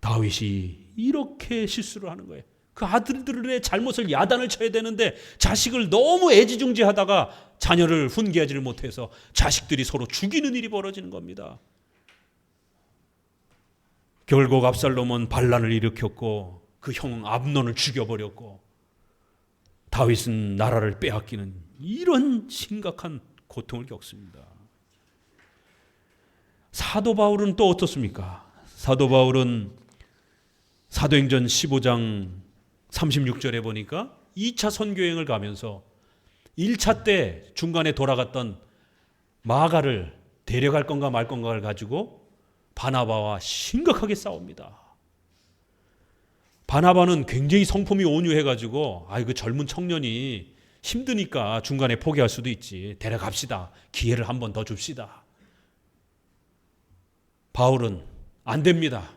다윗이 이렇게 실수를 하는 거예요. 그 아들들의 잘못을 야단을 쳐야 되는데 자식을 너무 애지중지하다가 자녀를 훈계하지를 못해서 자식들이 서로 죽이는 일이 벌어지는 겁니다. 결국 압살롬은 반란을 일으켰고 그 형 암논을 죽여버렸고 다윗은 나라를 빼앗기는 이런 심각한 고통을 겪습니다. 사도 바울은 또 어떻습니까? 사도 바울은 사도행전 15장 36절에 보니까 2차 선교행을 가면서 1차 때 중간에 돌아갔던 마가를 데려갈 건가 말 건가를 가지고 바나바와 심각하게 싸웁니다. 바나바는 굉장히 성품이 온유해가지고 그 젊은 청년이 힘드니까 중간에 포기할 수도 있지, 데려갑시다, 기회를 한 번 더 줍시다. 바울은 안 됩니다.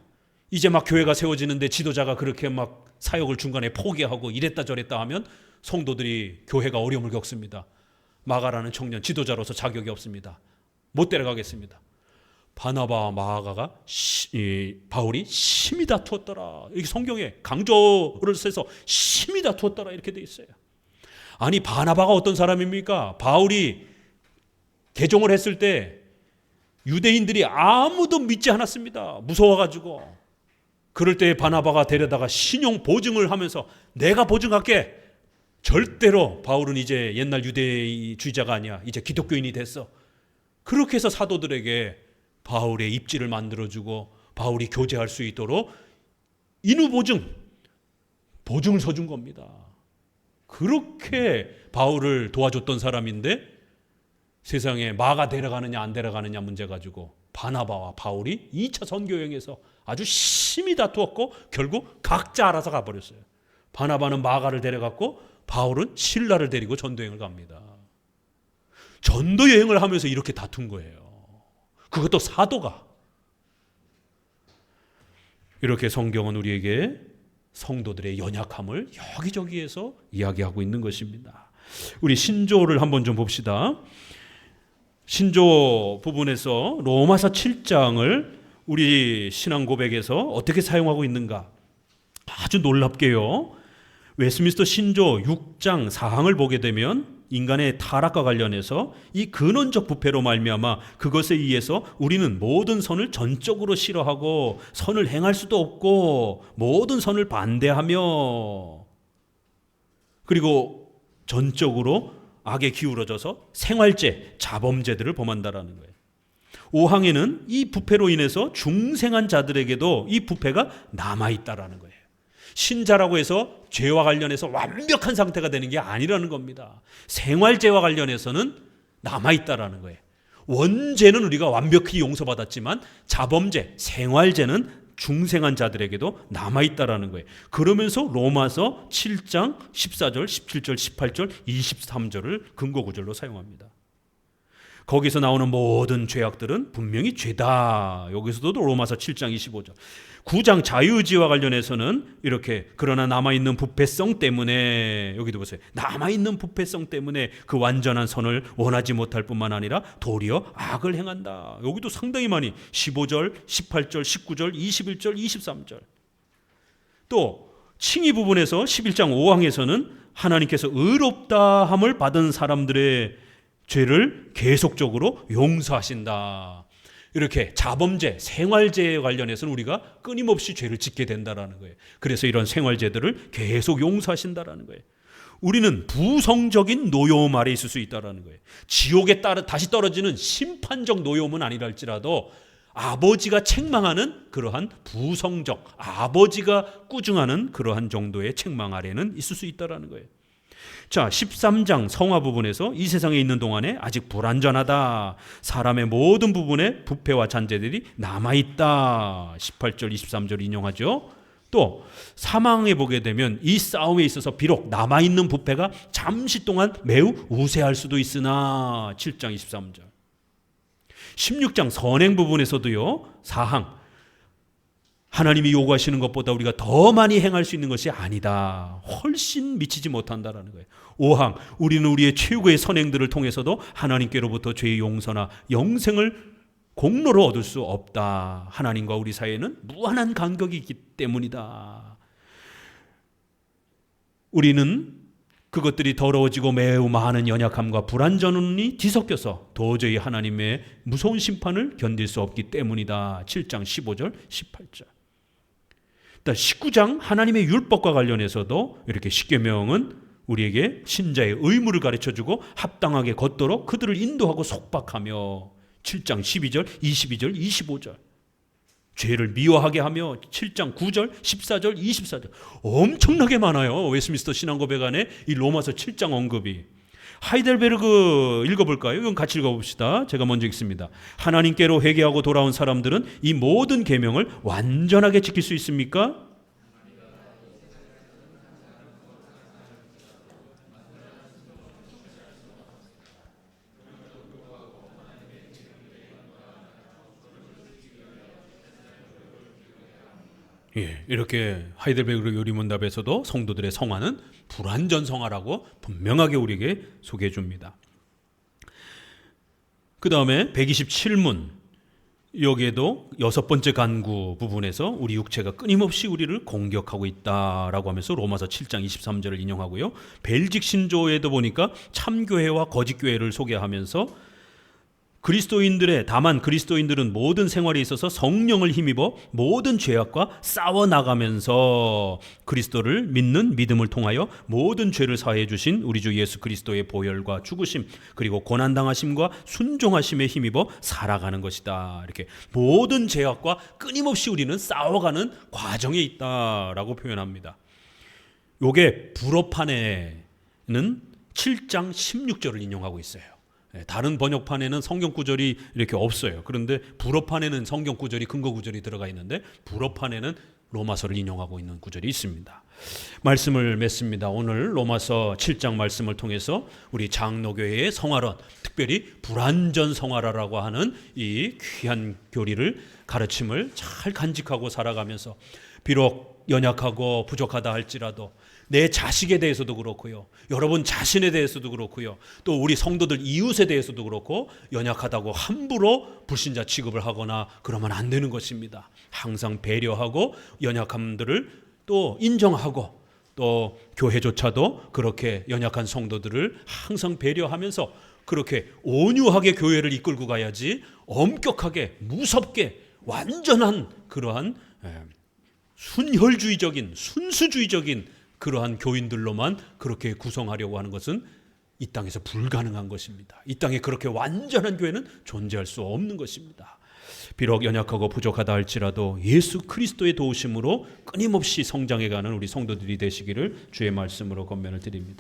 이제 막 교회가 세워지는데 지도자가 그렇게 막 사역을 중간에 포기하고 이랬다 저랬다 하면 성도들이 교회가 어려움을 겪습니다. 마가라는 청년 지도자로서 자격이 없습니다. 못 데려가겠습니다. 바나바와 마가가 바울이 심히 다투었더라. 이게 성경에 강조를 써서 심히 다투었더라 이렇게 돼 있어요. 아니 바나바가 어떤 사람입니까? 바울이 개종을 했을 때 유대인들이 아무도 믿지 않았습니다. 무서워가지고. 그럴 때 바나바가 데려다가 신용 보증을 하면서 내가 보증할게. 절대로 바울은 이제 옛날 유대주의자가 아니야. 이제 기독교인이 됐어. 그렇게 해서 사도들에게 바울의 입지를 만들어주고 바울이 교제할 수 있도록 인후보증 보증을 서준 겁니다. 그렇게 바울을 도와줬던 사람인데 세상에 마가 데려가느냐 안 데려가느냐 문제 가지고 바나바와 바울이 2차 선교 여행에서 아주 심히 다투었고 결국 각자 알아서 가버렸어요. 바나바는 마가를 데려갔고 바울은 실라를 데리고 전도여행을 갑니다. 전도여행을 하면서 이렇게 다툰 거예요. 그것도 사도가. 이렇게 성경은 우리에게 성도들의 연약함을 여기저기에서 이야기하고 있는 것입니다. 우리 신조를 한번 좀 봅시다. 신조 부분에서 로마서 7장을 우리 신앙 고백에서 어떻게 사용하고 있는가? 아주 놀랍게요. 웨스민스터 신조 6장 4항을 보게 되면 인간의 타락과 관련해서 이 근원적 부패로 말미암아 그것에 의해서 우리는 모든 선을 전적으로 싫어하고 선을 행할 수도 없고 모든 선을 반대하며 그리고 전적으로 악에 기울어져서 생활죄, 자범죄들을 범한다라는 거예요. 5항에는 이 부패로 인해서 중생한 자들에게도 이 부패가 남아있다라는 거예요. 신자라고 해서 죄와 관련해서 완벽한 상태가 되는 게 아니라는 겁니다. 생활죄와 관련해서는 남아있다라는 거예요. 원죄는 우리가 완벽히 용서받았지만 자범죄, 생활죄는 중생한 자들에게도 남아있다라는 거예요. 그러면서 로마서 7장 14절, 17절, 18절, 23절을 근거구절로 사용합니다. 거기서 나오는 모든 죄악들은 분명히 죄다. 여기서도 로마서 7장 25절. 9장 자유의지와 관련해서는 이렇게 그러나 남아있는 부패성 때문에 여기도 보세요. 남아있는 부패성 때문에 그 완전한 선을 원하지 못할 뿐만 아니라 도리어 악을 행한다. 여기도 상당히 많이 15절, 18절, 19절, 21절, 23절. 또 칭의 부분에서 11장 5항에서는 하나님께서 의롭다 함을 받은 사람들의 죄를 계속적으로 용서하신다. 이렇게 자범죄, 생활죄에 관련해서는 우리가 끊임없이 죄를 짓게 된다는 거예요. 그래서 이런 생활죄들을 계속 용서하신다는 거예요. 우리는 부성적인 노여움 아래 있을 수 있다는 거예요. 지옥에 따라 다시 떨어지는 심판적 노여움은 아니랄지라도 아버지가 책망하는 그러한 부성적, 아버지가 꾸중하는 그러한 정도의 책망 아래는 있을 수 있다는 거예요. 자, 13장 성화 부분에서 이 세상에 있는 동안에 아직 불완전하다. 사람의 모든 부분에 부패와 잔재들이 남아있다. 18절, 23절 인용하죠. 또 사망에 보게 되면 이 싸움에 있어서 비록 남아있는 부패가 잠시 동안 매우 우세할 수도 있으나 7장 23절. 16장 선행 부분에서도요. 4항. 하나님이 요구하시는 것보다 우리가 더 많이 행할 수 있는 것이 아니다. 훨씬 미치지 못한다라는 거예요. 5항, 우리는 우리의 최고의 선행들을 통해서도 하나님께로부터 죄의 용서나 영생을 공로로 얻을 수 없다. 하나님과 우리 사이에는 무한한 간격이 있기 때문이다. 우리는 그것들이 더러워지고 매우 많은 연약함과 불완전이 뒤섞여서 도저히 하나님의 무서운 심판을 견딜 수 없기 때문이다. 7장 15절, 18절. 19장 하나님의 율법과 관련해서도 이렇게 십계명은 우리에게 신자의 의무를 가르쳐주고 합당하게 걷도록 그들을 인도하고 속박하며 7장 12절, 22절, 25절 죄를 미워하게 하며 7장 9절, 14절, 24절 엄청나게 많아요. 웨스민스터 신앙고백 안에 이 로마서 7장 언급이. 하이델베르그 읽어볼까요? 이건 같이 읽어봅시다. 제가 먼저 읽습니다. 하나님께로 회개하고 돌아온 사람들은 이 모든 계명을 완전하게 지킬 수 있습니까? 예, 이렇게 하이델베르그 요리문답에서도 성도들의 성화는 불완전 성화라고 분명하게 우리에게 소개해 줍니다. 그 다음에 127문 여기에도 6번째 간구 부분에서 우리 육체가 끊임없이 우리를 공격하고 있다라고 하면서 로마서 7장 23절을 인용하고요. 벨직 신조에도 보니까 참교회와 거짓교회를 소개하면서 다만 그리스도인들은 모든 생활에 있어서 성령을 힘입어 모든 죄악과 싸워나가면서 그리스도를 믿는 믿음을 통하여 모든 죄를 사해 주신 우리 주 예수 그리스도의 보혈과 죽으심 그리고 고난당하심과 순종하심에 힘입어 살아가는 것이다. 이렇게 모든 죄악과 끊임없이 우리는 싸워가는 과정에 있다라고 표현합니다. 요게 불어판에는 7장 16절을 인용하고 있어요. 다른 번역판에는 성경 구절이 이렇게 없어요. 그런데 불어판에는 성경 구절이 근거 구절이 들어가 있는데 불어판에는 로마서를 인용하고 있는 구절이 있습니다. 말씀을 맺습니다. 오늘 로마서 7장 말씀을 통해서 우리 장로교회의 성화론, 특별히 불완전 성화라라고 하는 이 귀한 교리를 가르침을 잘 간직하고 살아가면서 비록 연약하고 부족하다 할지라도 내 자식에 대해서도 그렇고요, 여러분 자신에 대해서도 그렇고요, 또 우리 성도들 이웃에 대해서도 그렇고 연약하다고 함부로 불신자 취급을 하거나 그러면 안 되는 것입니다. 항상 배려하고 연약함들을 또 인정하고 또 교회조차도 그렇게 연약한 성도들을 항상 배려하면서 그렇게 온유하게 교회를 이끌고 가야지 엄격하게 무섭게 완전한 그러한 순혈주의적인 순수주의적인 그러한 교인들로만 그렇게 구성하려고 하는 것은 이 땅에서 불가능한 것입니다. 이 땅에 그렇게 완전한 교회는 존재할 수 없는 것입니다. 비록 연약하고 부족하다 할지라도 예수 그리스도의 도우심으로 끊임없이 성장해가는 우리 성도들이 되시기를 주의 말씀으로 권면을 드립니다.